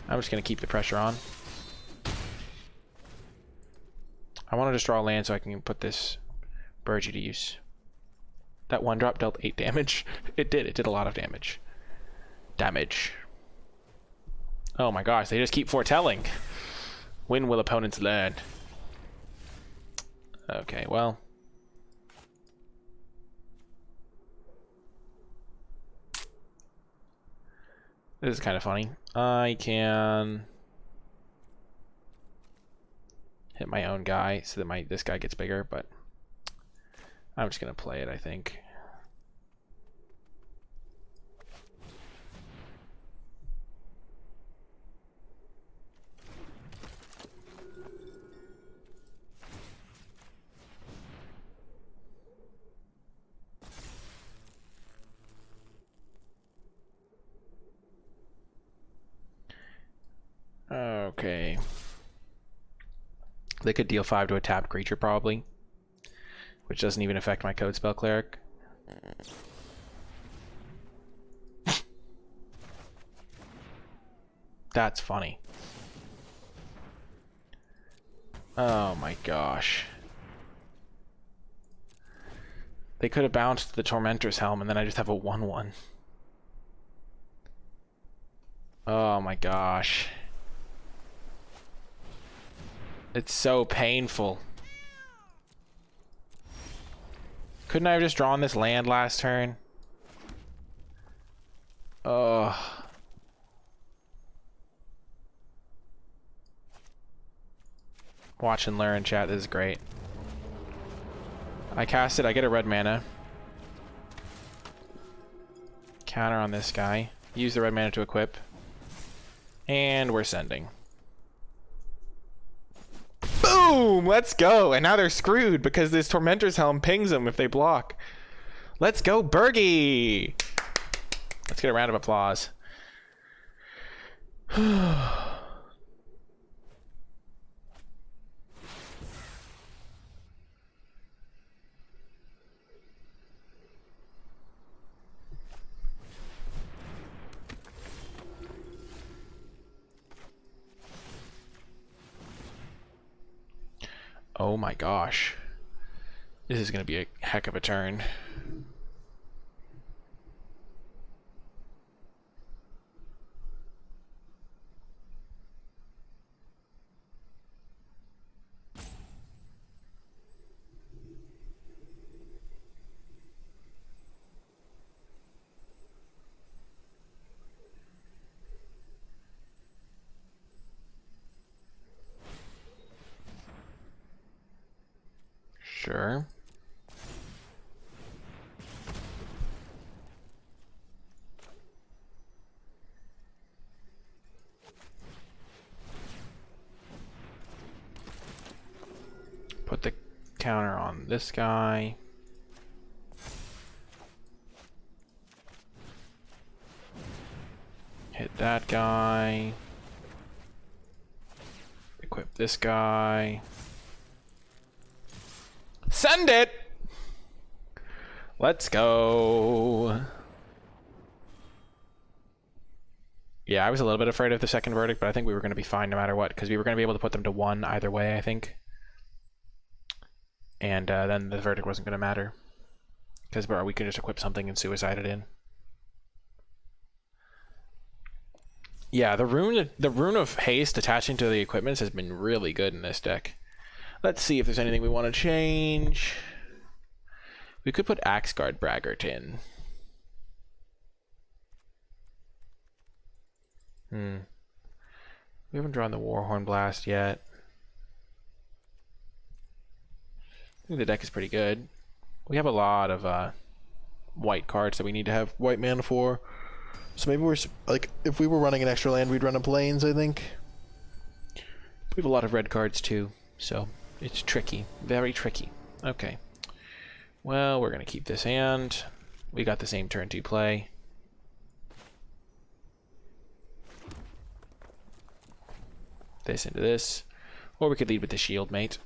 I'm just going to keep the pressure on. I want to just draw a land so I can put this Burgi to use. That 1-drop dealt 8 damage. It did. It did a lot of damage. Oh my gosh, they just keep foretelling. When will opponents learn? Okay, well. This is kind of funny. I can hit my own guy so that this guy gets bigger, but I'm just gonna play it, I think. Okay. They could deal 5 to a tapped creature, probably. Which doesn't even affect my Code Spell Cleric. That's funny. Oh my gosh. They could have bounced the Tormentor's Helm and then I just have a 1/1. Oh my gosh. It's so painful. Couldn't I have just drawn this land last turn? Ugh. Watch and learn, chat. This is great. I cast it. I get a red mana. Counter on this guy. Use the red mana to equip. And we're sending. Boom! Let's go! And now they're screwed because this Tormentor's Helm pings them if they block. Let's go, Burgi! Let's get a round of applause. Oh my gosh. This is going to be a heck of a turn. Sure. Put the counter on this guy. Hit that guy. Equip this guy. Send it! Let's go. Yeah, I was a little bit afraid of the second verdict, but I think we were going to be fine no matter what, because we were going to be able to put them to 1 either way, I think. And then the verdict wasn't going to matter, because we could just equip something and suicide it in. Yeah, the rune of haste attaching to the equipments has been really good in this deck. Let's see if there's anything we want to change. We could put Axeguard Braggart in. We haven't drawn the Warhorn Blast yet. I think the deck is pretty good. We have a lot of white cards that we need to have white mana for. So maybe we're like, if we were running an extra land, we'd run a Plains, I think. We have a lot of red cards too, so it's tricky, very tricky. Okay. Well, we're gonna keep this hand. We got the same turn 2 play. This into this, or we could lead with the shield mate.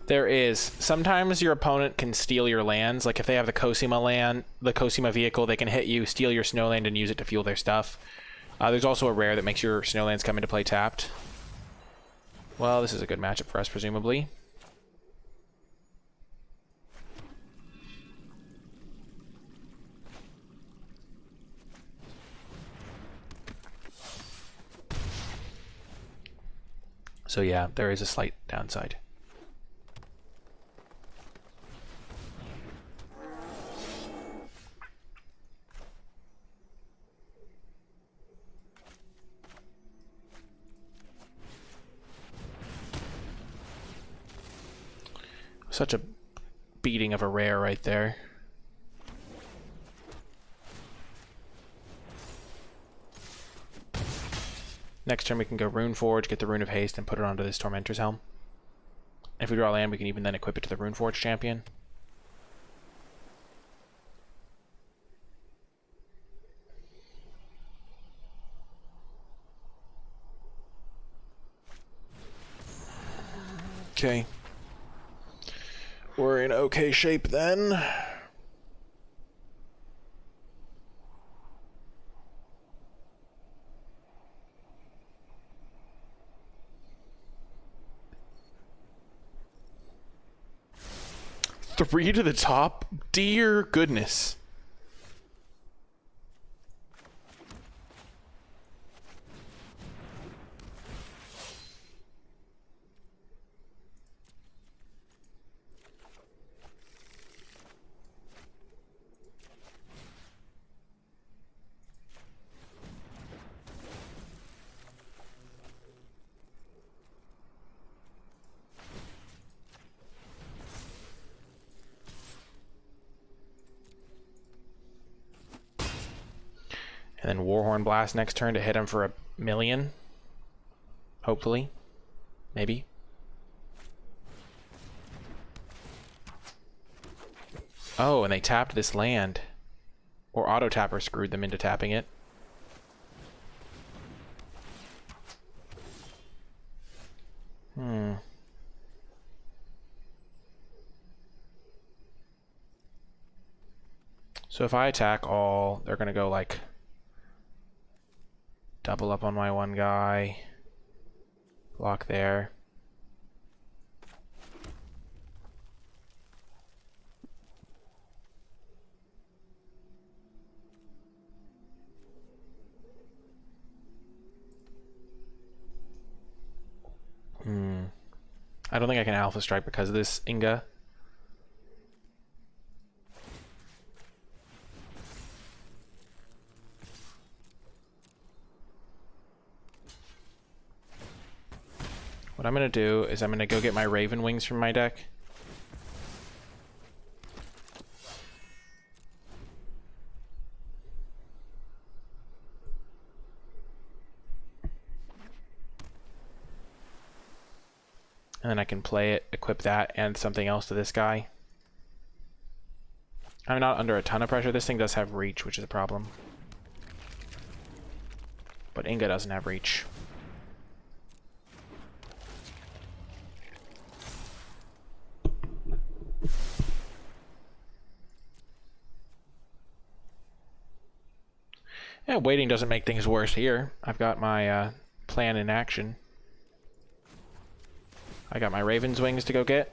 There is. Sometimes your opponent can steal your lands. Like if they have the Cosima land, the Cosima vehicle, they can hit you, steal your snowland, and use it to fuel their stuff. There's also a rare that makes your snowlands come into play tapped. Well, this is a good matchup for us, presumably. So yeah, there is a slight downside. Such a beating of a rare right there. Next turn we can go Rune Forge, get the Rune of Haste, and put it onto this Tormentor's Helm. If we draw land, we can even then equip it to the Rune Forge champion. Okay. We're in okay shape then. Three to the top? Dear goodness. And then Warhorn Blast next turn to hit him for 1,000,000. Hopefully. Maybe. Oh, and they tapped this land. Or Auto Tapper screwed them into tapping it. So if I attack all, they're gonna go like double up on my one guy. Block there. I don't think I can Alpha Strike because of this Inga. What I'm going to do is I'm going to go get my Raven Wings from my deck. And then I can play it, equip that, and something else to this guy. I'm not under a ton of pressure. This thing does have reach, which is a problem. But Inga doesn't have reach. Yeah, waiting doesn't make things worse here. I've got my plan in action. I got my Raven's Wings to go get.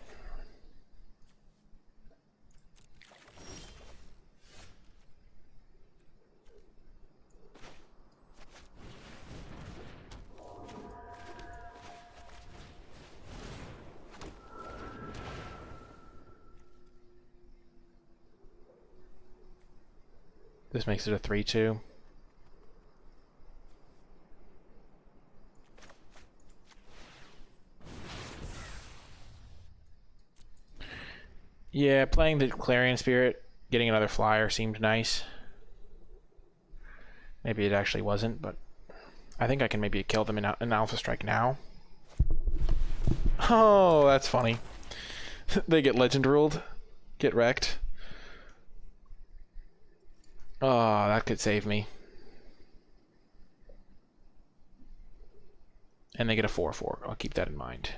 This makes it a 3-2. Yeah, playing the Clarion Spirit, getting another flyer seemed nice. Maybe it actually wasn't, but I think I can maybe kill them in an Alpha Strike now. Oh, that's funny. They get Legend Ruled. Get wrecked. Oh, that could save me. And they get a 4-4. I'll keep that in mind.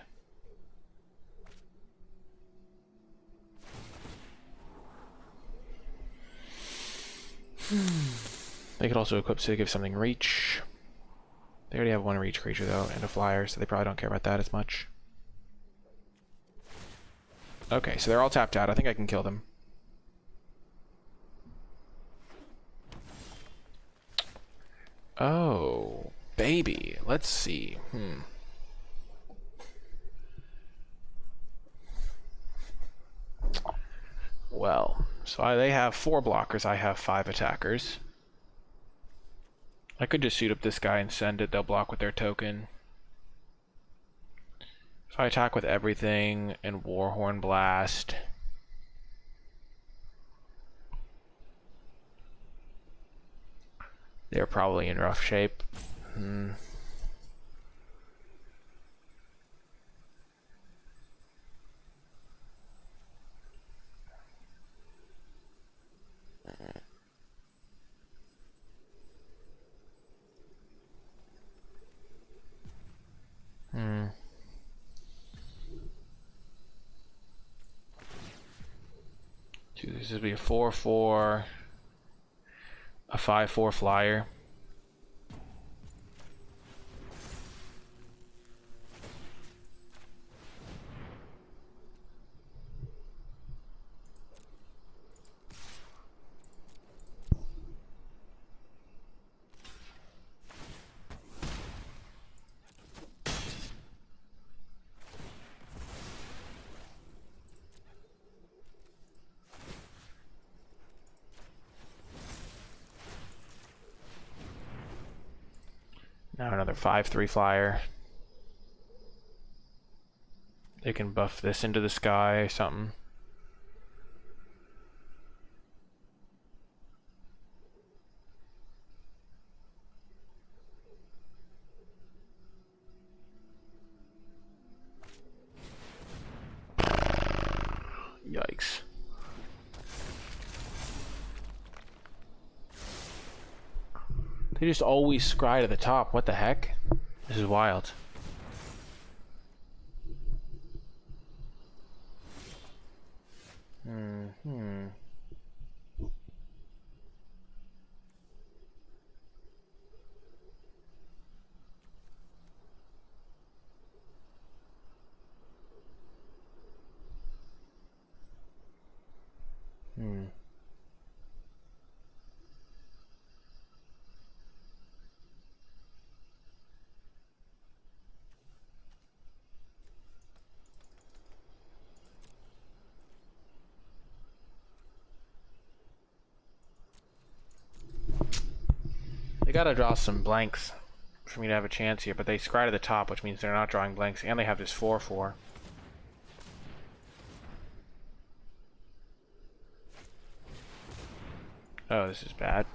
They could also equip to give something reach. They already have one reach creature though, and a flyer, so they probably don't care about that as much. Okay, so they're all tapped out. I think I can kill them. Oh, baby. Let's see. Well, so they have 4 blockers. I have 5 attackers. I could just shoot up this guy and send it. They'll block with their token. If I attack with everything and Warhorn Blast, they're probably in rough shape. This would be a 4-4, a 5-4 flyer. Now another 5-3 flyer. They can buff this into the sky or something. Yikes. They just always scry to the top. What the heck? This is wild. gotta draw some blanks for me to have a chance here, but they scry to the top, which means they're not drawing blanks, and they have this 4/4. Oh, this is bad.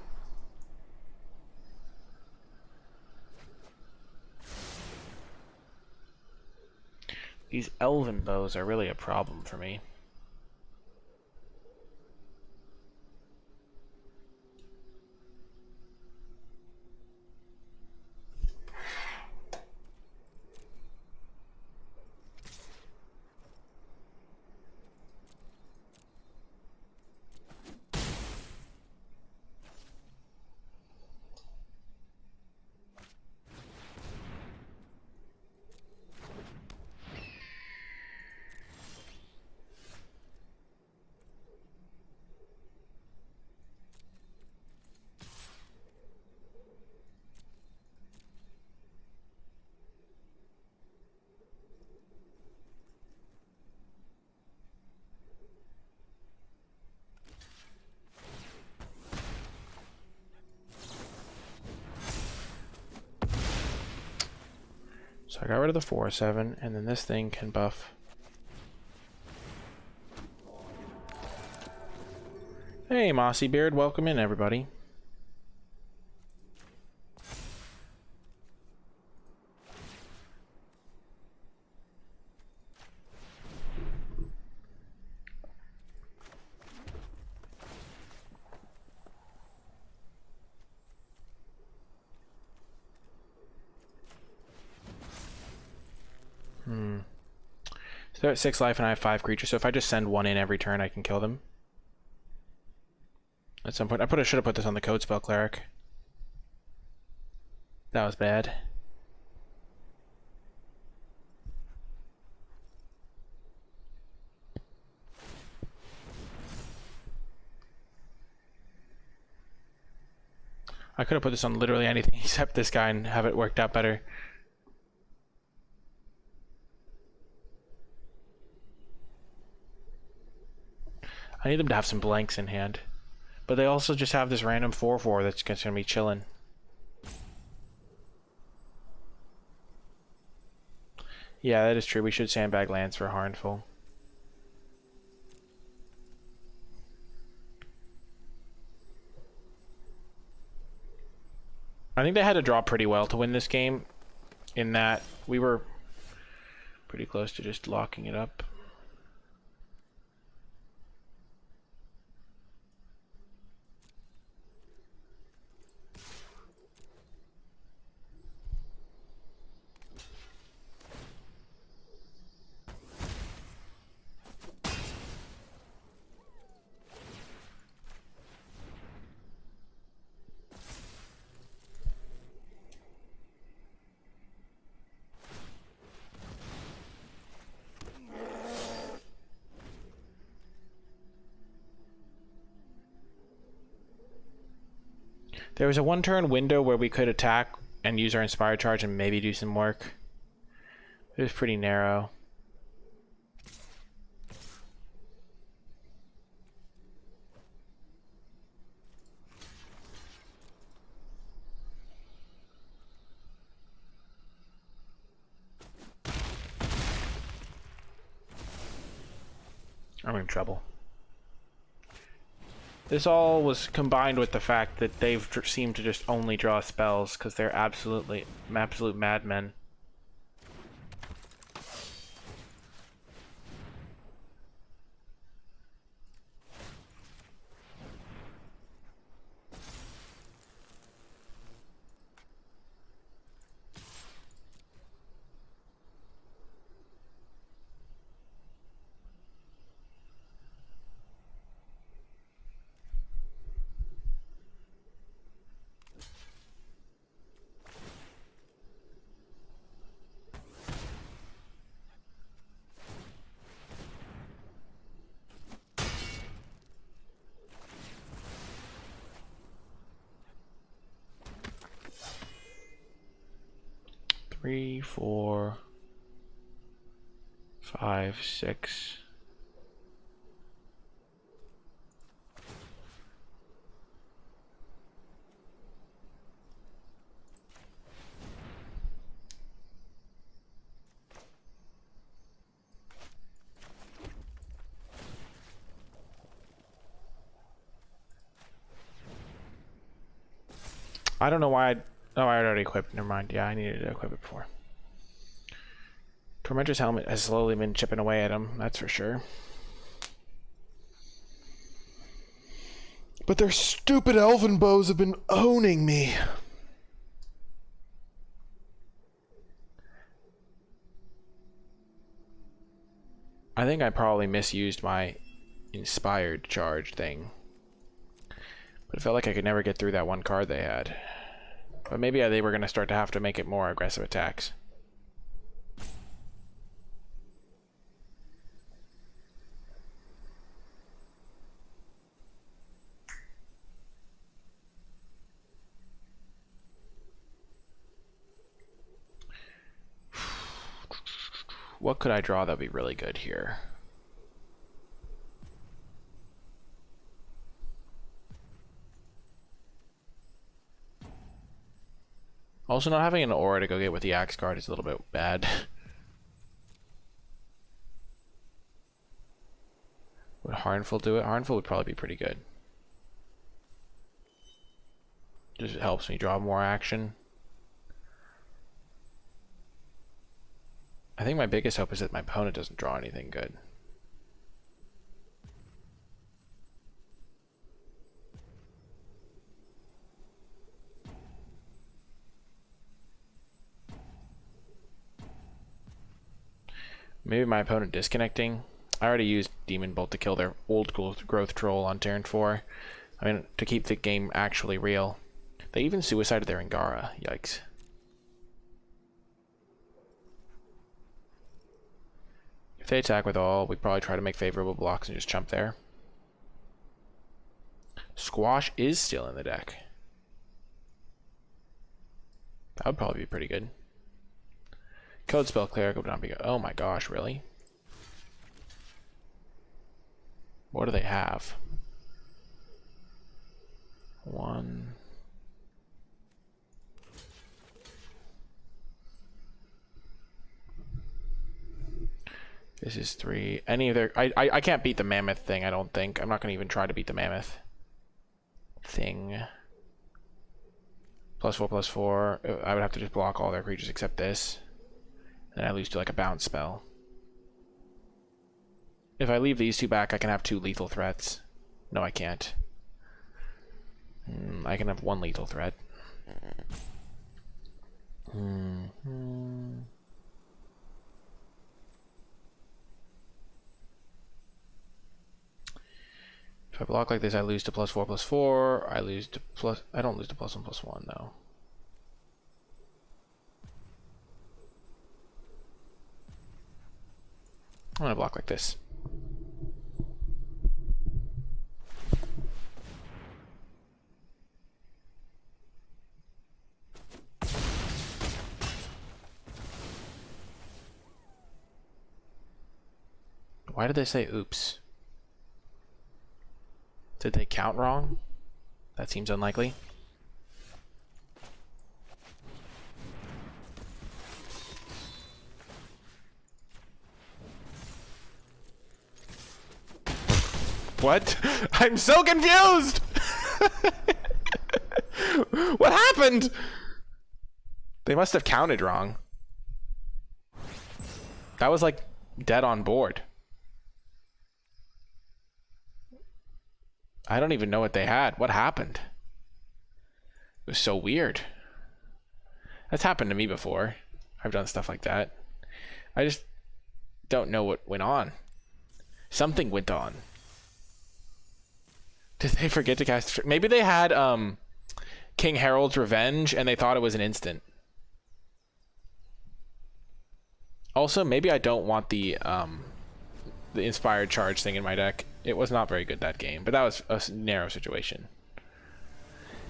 These elven bows are really a problem for me. So I got rid of the 4/7, and then this thing can buff. Hey, Mossy Beard, welcome in, everybody. So they're at 6 life and I have 5 creatures, so if I just send one in every turn, I can kill them. At some point, should have put this on the Code Spell Cleric. That was bad. I could have put this on literally anything except this guy and have it worked out better. I need them to have some blanks in hand. But they also just have this random 4/4 that's going to be chilling. Yeah, that is true. We should sandbag lands for Harnful. I think they had to draw pretty well to win this game, in that we were pretty close to just locking it up. There was a one-turn window where we could attack and use our Inspired Charge and maybe do some work. It was pretty narrow. I'm in trouble. This all was combined with the fact that they've seemed to just only draw spells because they're absolute madmen. Three, 4, 5, 6. I don't know why oh, I already equipped. Never mind. Yeah, I needed to equip it before. Tormentor's helmet has slowly been chipping away at him, that's for sure. But their stupid elven bows have been owning me. I think I probably misused my inspired charge thing. But it felt like I could never get through that one card they had. But maybe they were going to start to have to make it more aggressive attacks. What could I draw that would be really good here? Also, not having an aura to go get with the axe card is a little bit bad. Would Harnful do it? Harnful would probably be pretty good. Just helps me draw more action. I think my biggest hope is that my opponent doesn't draw anything good. Maybe my opponent disconnecting. I already used Demon Bolt to kill their old growth troll on turn 4. I mean, to keep the game actually real. They even suicided their Angara. Yikes. If they attack with all, we'd probably try to make favorable blocks and just chump there. Squash is still in the deck. That would probably be pretty good. Code Spell Cleric would not be good. Oh my gosh, really? What do they have? 1. This is 3. Any of their... I can't beat the mammoth thing, I don't think. I'm not going to even try to beat the mammoth thing. +4/+4. I would have to just block all their creatures except this. Then I lose to like a bounce spell. If I leave these two back, I can have 2 lethal threats. No, I can't. I can have 1 lethal threat. If I block like this, I lose to +4/+4. I lose to plus... I don't lose to +1/+1, though. I'm gonna block like this. Why did they say oops? Did they count wrong? That seems unlikely. What? I'm so confused! What happened? They must have counted wrong. That was like dead on board. I don't even know what they had. What happened? It was so weird. That's happened to me before. I've done stuff like that. I just don't know what went on. Something went on. Did they forget to cast... Maybe they had King Harold's Revenge and they thought it was an instant. Also, maybe I don't want the Inspired Charge thing in my deck. It was not very good that game, but that was a narrow situation.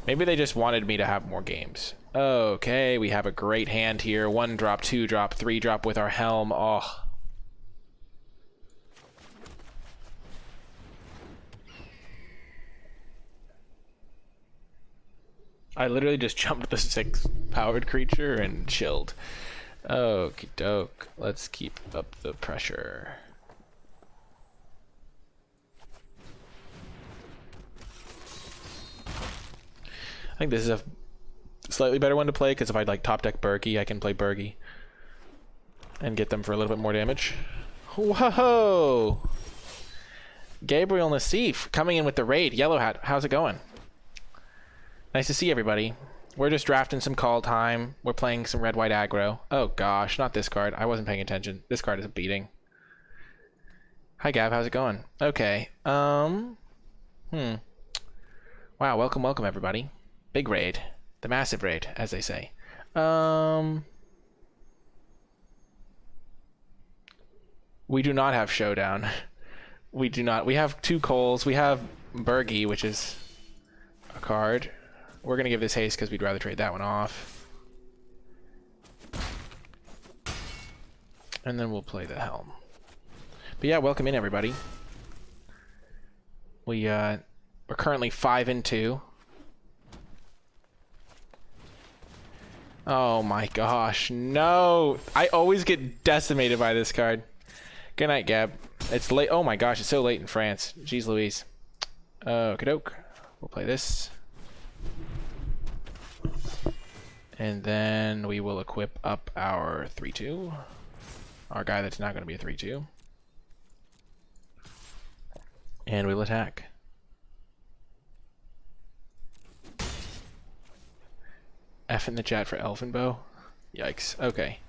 Maybe they just wanted me to have more games. Okay, we have a great hand here. 1 drop, 2 drop, 3 drop with our Helm. Oh. I literally just jumped the 6 powered creature and chilled. Okie doke. Let's keep up the pressure. I think this is a slightly better one to play, because if I like top deck Bergie, I can play Bergie and get them for a little bit more damage. Whoa! Gabriel Nassif coming in with the raid. Yellow Hat, how's it going? Nice to see everybody. We're just drafting some Kaldheim. We're playing some red-white aggro. Oh gosh, not this card. I wasn't paying attention. This card is a beating. Hi Gab, how's it going? Okay. Wow, welcome everybody. Big raid. The massive raid, as they say. We do not have Showdown. We do not. We have 2 Coals. We have Bergie, which is a card. We're going to give this haste because we'd rather trade that one off. And then we'll play the Helm. But yeah, welcome in everybody. We're currently 5-2. Oh my gosh, no! I always get decimated by this card. Good night, Gab. It's late. Oh my gosh, it's so late in France. Jeez Louise. Okie doke. We'll play this. And then we will equip up our 3-2. Our guy that's not going to be a 3-2. And we'll attack. F in the chat for Elfinbow. Yikes. Okay.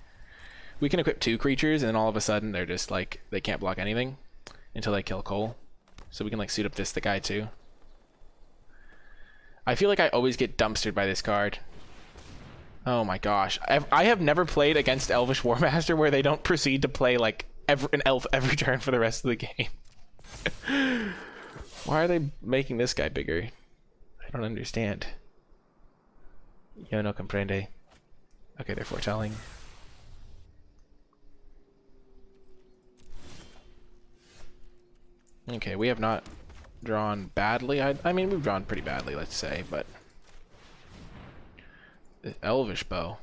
We can equip 2 creatures, and then all of a sudden they're just like, they can't block anything until they kill Cole. So we can like suit up the guy too. I feel like I always get dumpstered by this card. Oh my gosh. I have never played against Elvish Warmaster where they don't proceed to play like an elf every turn for the rest of the game. Why are they making this guy bigger? I don't understand. Yo no comprende. Okay, they're foretelling. Okay, we have not drawn badly. I mean, we've drawn pretty badly, let's say, but... The Elvish Bow.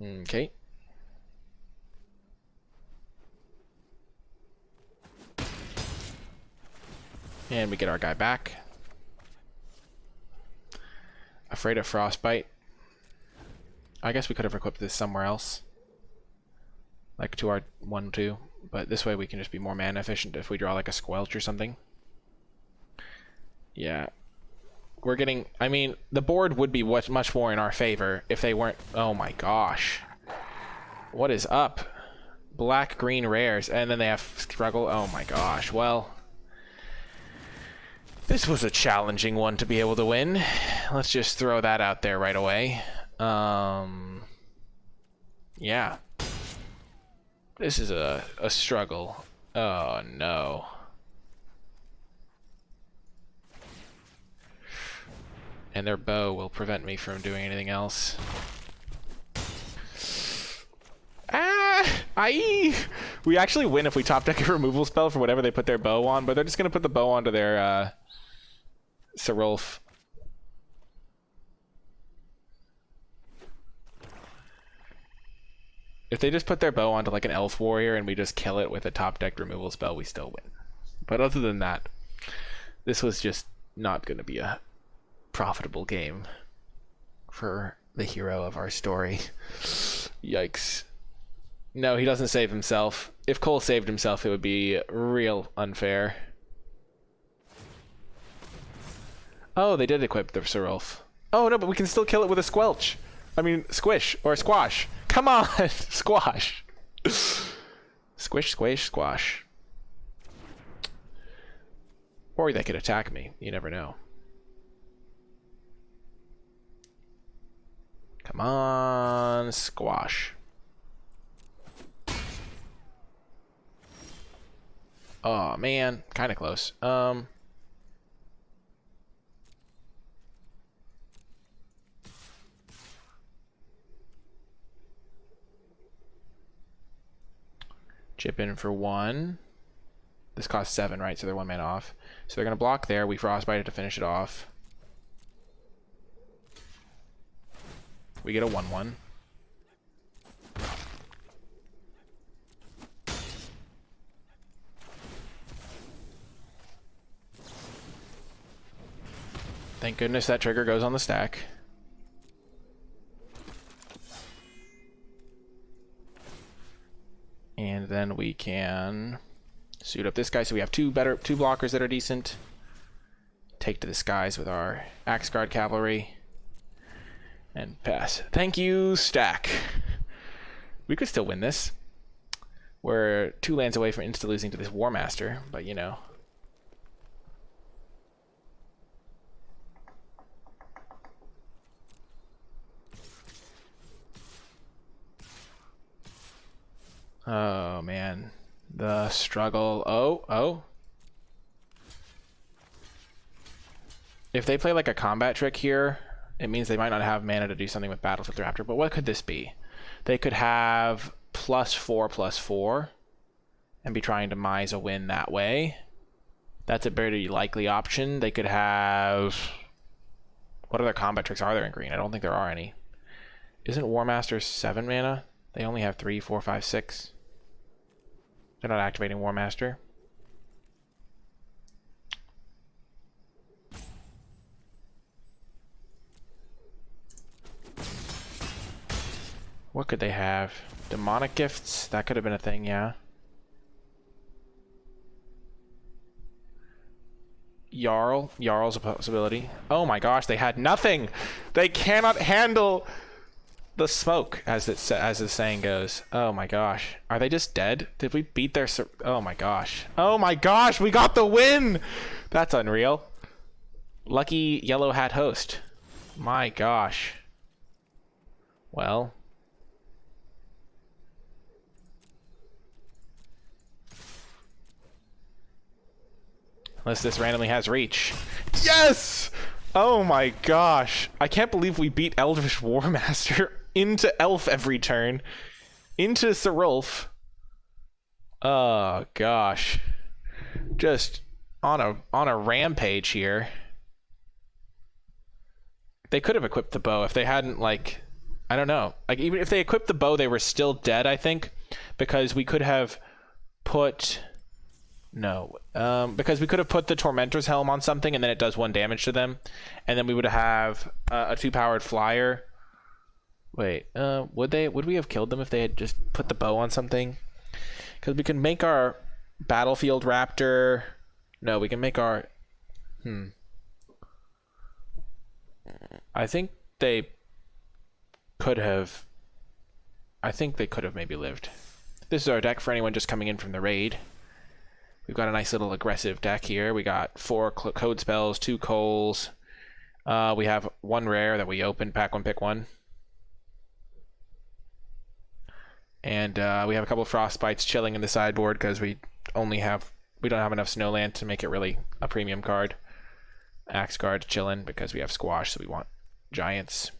Okay. And we get our guy back. Afraid of Frostbite. I guess we could have equipped this somewhere else. Like to our 1-2. But this way we can just be more mana efficient if we draw like a Squelch or something. Yeah. We're getting... I mean, the board would be much more in our favor if they weren't... Oh my gosh. What is up? Black-green rares. And then they have Struggle. Oh my gosh. Well... This was a challenging one to be able to win. Let's just throw that out there right away. Yeah. This is a struggle. Oh no. And their bow will prevent me from doing anything else. We actually win if we top deck a removal spell for whatever they put their bow on, but they're just gonna put the bow onto their Serulf. If they just put their bow onto like an elf warrior and we just kill it with a top decked removal spell, we still win. But other than that, this was just not going to be a profitable game for the hero of our story. Yikes. No, he doesn't save himself. If Cole saved himself, it would be real unfair. Oh, they did equip the Serulf. Oh no, but we can still kill it with a Squelch. I mean, Squish or Squash. Come on, Squash. Squish, squish, squash. Or they could attack me. You never know. Come on, Squash. Oh man, kind of close. Chip in for 1. This costs 7, right? So they're 1 mana off. So they're going to block there. We Frostbite it to finish it off. We get a 1/1. Thank goodness that trigger goes on the stack. And then we can suit up this guy so we have two blockers that are decent. Take to the skies with our Axe Guard cavalry. And pass. Thank you, stack. We could still win this. We're 2 lands away from insta-losing to this War Master, but you know. Oh, man. The struggle. Oh. If they play like a combat trick here, it means they might not have mana to do something with Battlefield Raptor. But what could this be? They could have +4/+4 and be trying to Mize a win that way. That's a very likely option. They could have... What other combat tricks are there in green? I don't think there are any. Isn't War Master 7 mana? They only have 3, 4, 5, 6. They're not activating War Master. What could they have? Demonic Gifts? That could have been a thing, yeah. Jarl's a possibility. Oh my gosh, they had nothing! They cannot handle the smoke, as the saying goes. Oh my gosh. Are they just dead? Did we beat their... Oh my gosh. Oh my gosh, we got the win! That's unreal. Lucky Yellow Hat host. My gosh. Well... Unless this randomly has reach. Yes! Oh my gosh. I can't believe we beat Elvish War Master into Elf every turn. Into Serulf. Oh gosh. Just on a rampage here. They could have equipped the bow if they hadn't, like, I don't know. Like, even if they equipped the bow, they were still dead, I think. Because we could have put... No, because we could have put the Tormentor's Helm on something and then it does 1 damage to them. And then we would have a 2-powered flyer. Wait, would we have killed them if they had just put the bow on something? Because we can make our Battlefield Raptor... No, we can make our... I think they could have... I think they could have maybe lived. This is our deck for anyone just coming in from the raid. We've got a nice little aggressive deck here. We got 4 code spells, 2 coals. We have 1 rare that we open, pack 1, pick 1. And we have a couple of Frostbites chilling in the sideboard because we don't have enough Snowland to make it really a premium card. Axe Guard chilling because we have Squash, so we want Giants.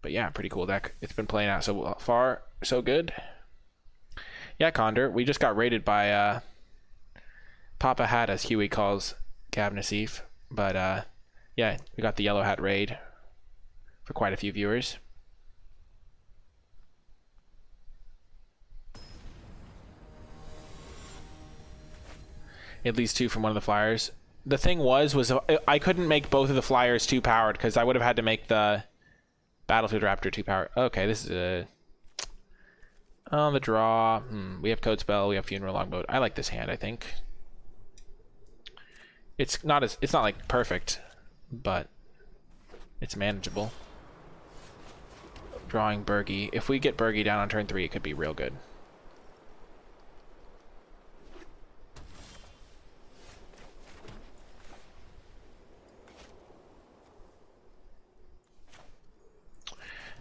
But yeah, pretty cool deck. It's been playing out so far, so good. Yeah, Condor, we just got raided by Papa Hat, as Huey calls Gab Nassif. But yeah, we got the Yellow Hat raid for quite a few viewers. At least 2 from one of the flyers. The thing was I couldn't make both of the flyers 2-powered because I would have had to make the Battlefield Raptor 2-powered. Okay, this is a... On the draw, we have Code Spell, we have Funeral Longboat. I like this hand, I think. It's not like perfect, but it's manageable. Drawing Bergie. If we get Bergie down on turn 3, it could be real good.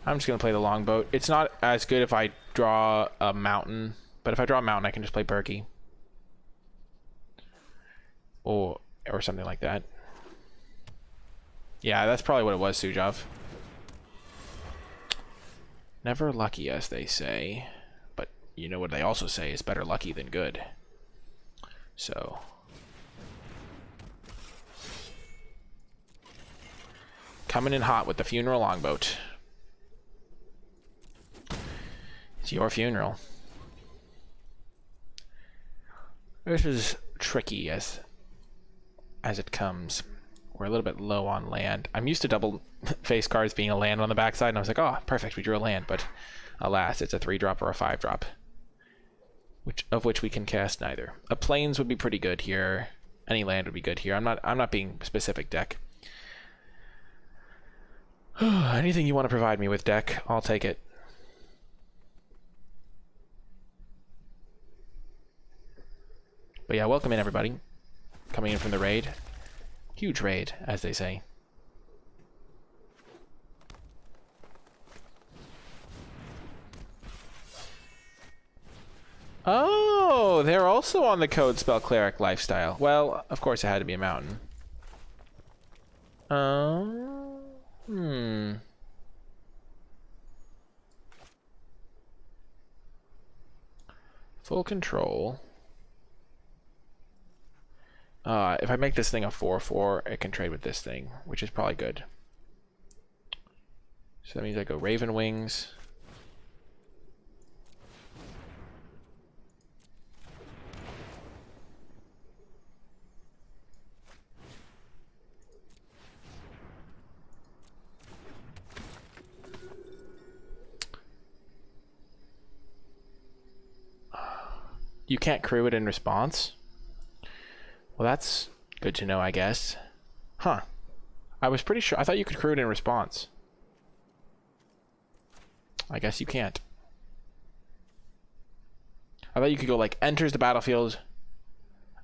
I'm just going to play the Longboat. It's not as good if I draw a Mountain, but if I draw a Mountain, I can just play Berkey. Or something like that. Yeah, that's probably what it was, Sujov. Never lucky, as they say. But you know what they also say is better lucky than good. So... Coming in hot with the Funeral Longboat. It's your funeral. This is tricky as it comes. we're a little bit low on land. I'm used to double face cards being a land on the backside, and I was like, oh, perfect, we drew a land, but alas, it's a 3-drop or a 5-drop, of which we can cast neither. A plains would be pretty good here. Any land would be good here. I'm not being specific, deck. Anything you want to provide me with, deck, I'll take it. But yeah, welcome in, everybody. Coming in from the raid. Huge raid, as they say. Oh, they're also on the Code Spell Cleric lifestyle. Well, of course it had to be a mountain. Full control. If I make this thing a 4/4, it can trade with this thing, which is probably good. So that means I go Raven Wings. You can't crew it in response? Well, that's good to know, I guess. Huh. I was pretty sure. I thought you could crew it in response. I guess you can't. I thought you could go like enters the battlefield.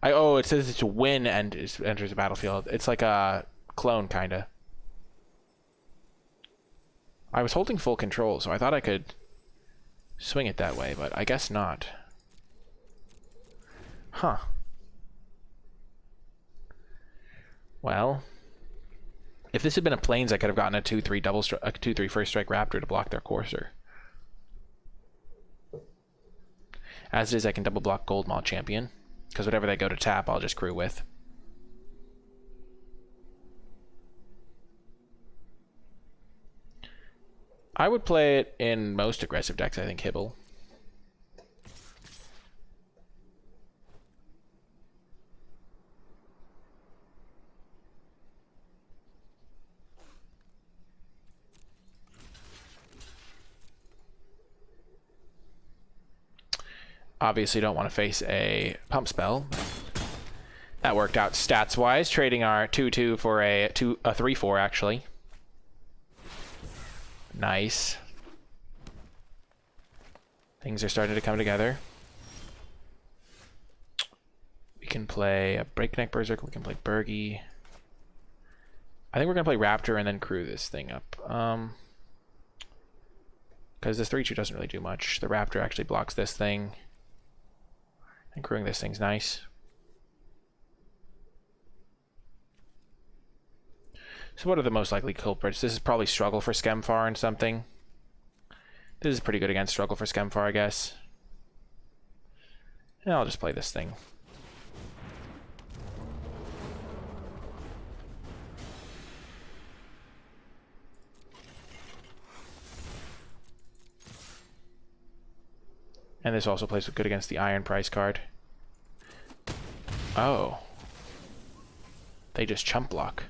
Oh, it says it's when enters the battlefield. It's like a clone, kinda. I was holding full control, so I thought I could swing it that way, but I guess not. Huh. Well, if this had been a plains, I could have gotten a 2/3 a 2/3 first strike raptor to block their courser. As it is, I can double block Gold Maw Champion, because whatever they go to tap, I'll just crew with. I would play it in most aggressive decks, I think, Hibble. Obviously don't want to face a pump spell. That worked out stats-wise, trading our 2/2 for a 3/4 actually. Nice. Things are starting to come together. We can play a Breakneck Berserker, we can play Bergie. I think we're gonna play Raptor and then crew this thing up. Because this 3/2 doesn't really do much. The Raptor actually blocks this thing. And crewing this thing's nice. So what are the most likely culprits? This is probably Struggle for Skemfar and something. This is pretty good against Struggle for Skemfar, I guess. And I'll just play this thing. And this also plays good against the Iron Price card. Oh. They just chump block.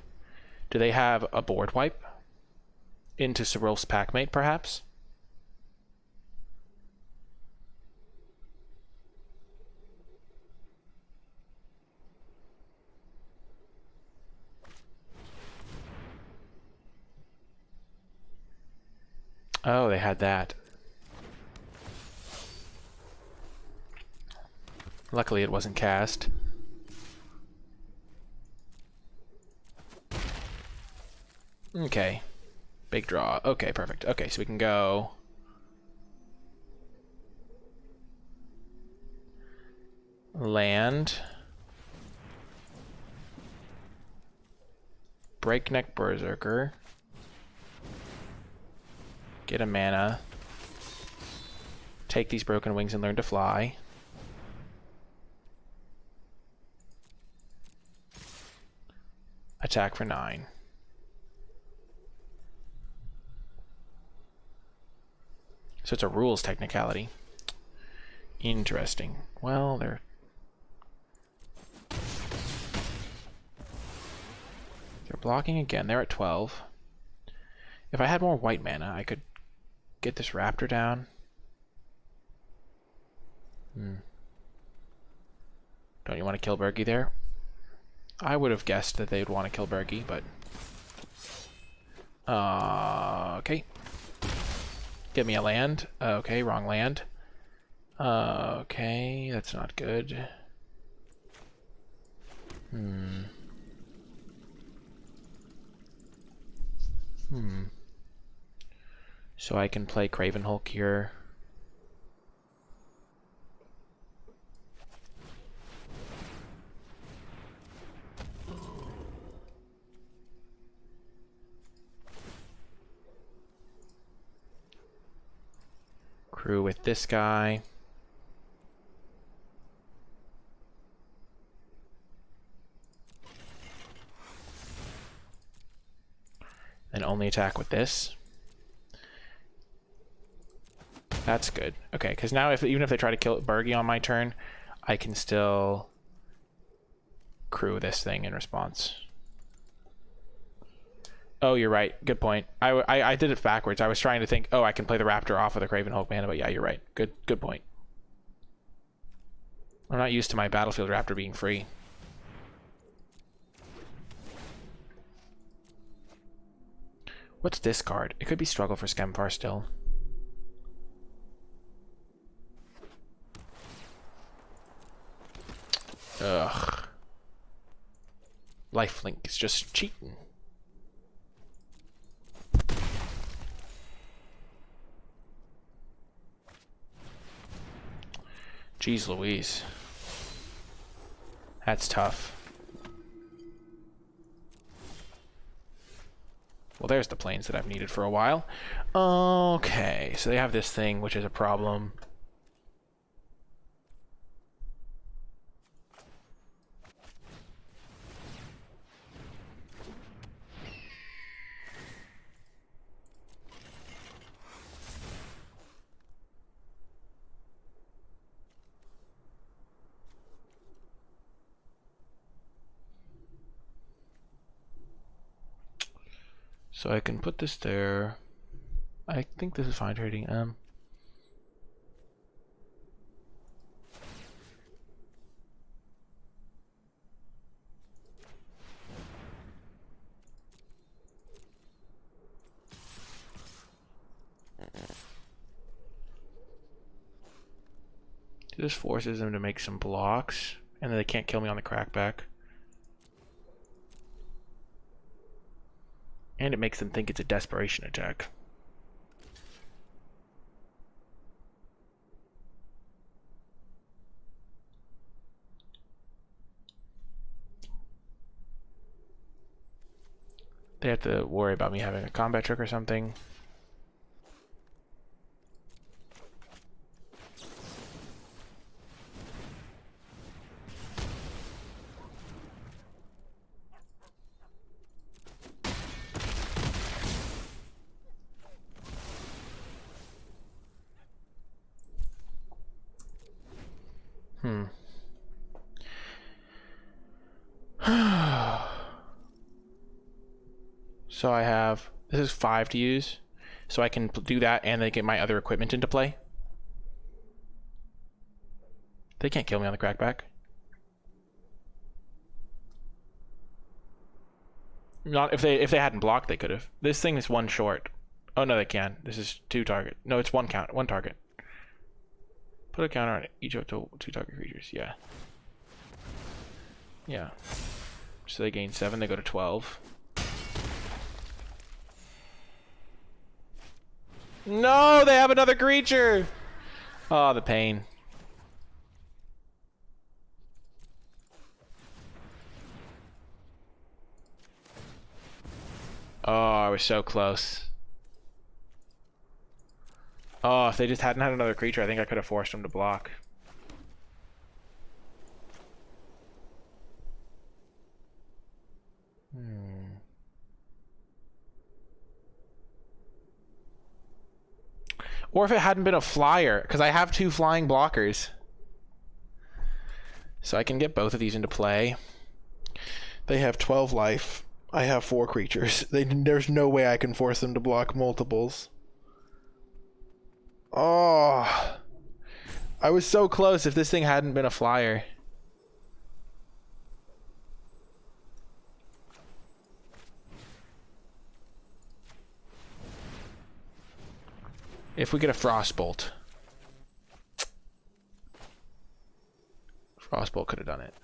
Do they have a board wipe? Into Cyril's Packmate, perhaps? Oh, they had that. Luckily it wasn't cast. Okay. Big draw. Okay, perfect. Okay, so we can go... Land. Breakneck Berserker. Get a mana. Take these Broken Wings and learn to fly. Attack for 9. So it's a rules technicality. Interesting. Well, they're They're blocking again. They're at 12. If I had more white mana, I could get this raptor down. Don't you want to kill Bergie there? I would have guessed that they'd want to kill Bergie, but... okay. Give me a land. Okay, wrong land. Okay, that's not good. So I can play Craven Hulk here. Crew with this guy. And only attack with this. That's good. Okay, because now even if they try to kill Bergie on my turn, I can still crew this thing in response. Oh, you're right. Good point. I did it backwards. I was trying to think, oh, I can play the Raptor off with a Craven Hulk mana, but yeah, you're right. Good point. I'm not used to my Battlefield Raptor being free. What's this card? It could be Struggle for Skemfar still. Ugh. Lifelink is just cheating. Jeez Louise. That's tough. Well, there's the planes that I've needed for a while. Okay, so they have this thing, which is a problem. So I can put this there. I think this is fine trading. This forces them to make some blocks, and then they can't kill me on the crackback. And it makes them think it's a desperation attack. They have to worry about me having a combat trick or something. So I have, this is 5 to use, so I can do that and then get my other equipment into play. They can't kill me on the crackback. Not if they hadn't blocked, they could have. This thing is 1 short. Oh no, they can. This is 2 target. No, it's 1 target. Put a counter on each of 2 target creatures. Yeah. Yeah. So they gain 7. They go to 12. No, they have another creature. Oh, the pain. Oh, I was so close. Oh, if they just hadn't had another creature, I think I could have forced them to block. Or if it hadn't been a flyer, because I have 2 flying blockers. So I can get both of these into play. They have 12 life. I have 4 creatures. There's no way I can force them to block multiples. Oh, I was so close if this thing hadn't been a flyer. If we get a Frostbolt. Frostbolt could have done it.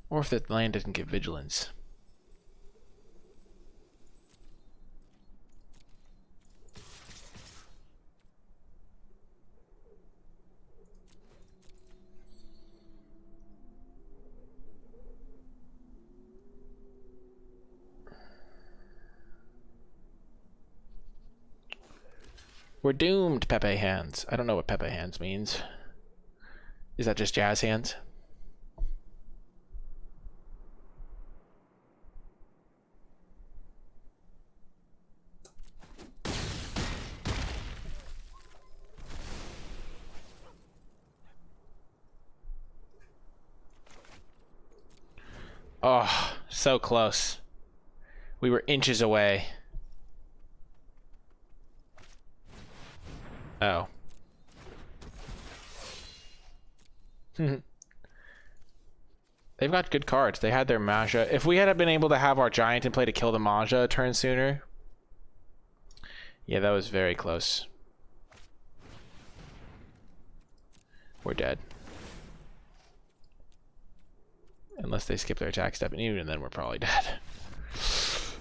Or if the land doesn't get vigilance. We're doomed, Pepe hands. I don't know what Pepe hands means. Is that just jazz hands? Oh, so close. We were inches away. Oh. They've got good cards. They had their Maja. If we had been able to have our Giant in play to kill the Maja a turn sooner. Yeah, that was very close. We're dead. Unless they skip their attack step, and even then we're probably dead.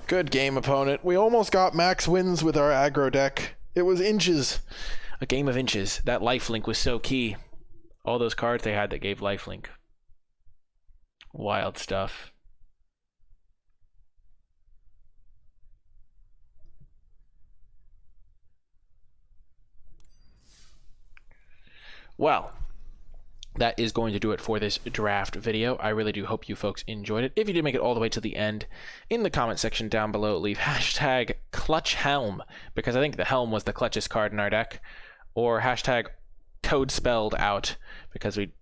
Good game, opponent. We almost got max wins with our aggro deck. It was inches. A game of inches. That lifelink was so key. All those cards they had that gave lifelink. Wild stuff. Well, that is going to do it for this draft video. I really do hope you folks enjoyed it. If you did make it all the way to the end, in the comment section down below, leave hashtag clutch helm, because I think the helm was the clutchest card in our deck, or hashtag code spelled out, because we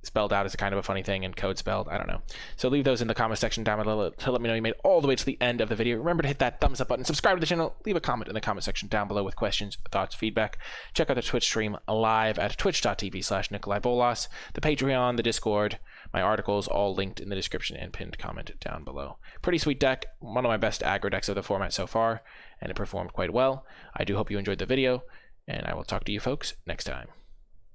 spelled out is a kind of a funny thing, and code spelled, I don't know. So leave those in the comment section down below to let me know you made it all the way to the end of the video. Remember to hit that thumbs up button, subscribe to the channel, leave a comment in the comment section down below with questions, thoughts, feedback. Check out the Twitch stream live at twitch.tv/NicolaiBolas, the Patreon, the Discord, my articles, all linked in the description and pinned comment down below. Pretty sweet deck, one of my best aggro decks of the format so far, and it performed quite well. I do hope you enjoyed the video, and I will talk to you folks next time.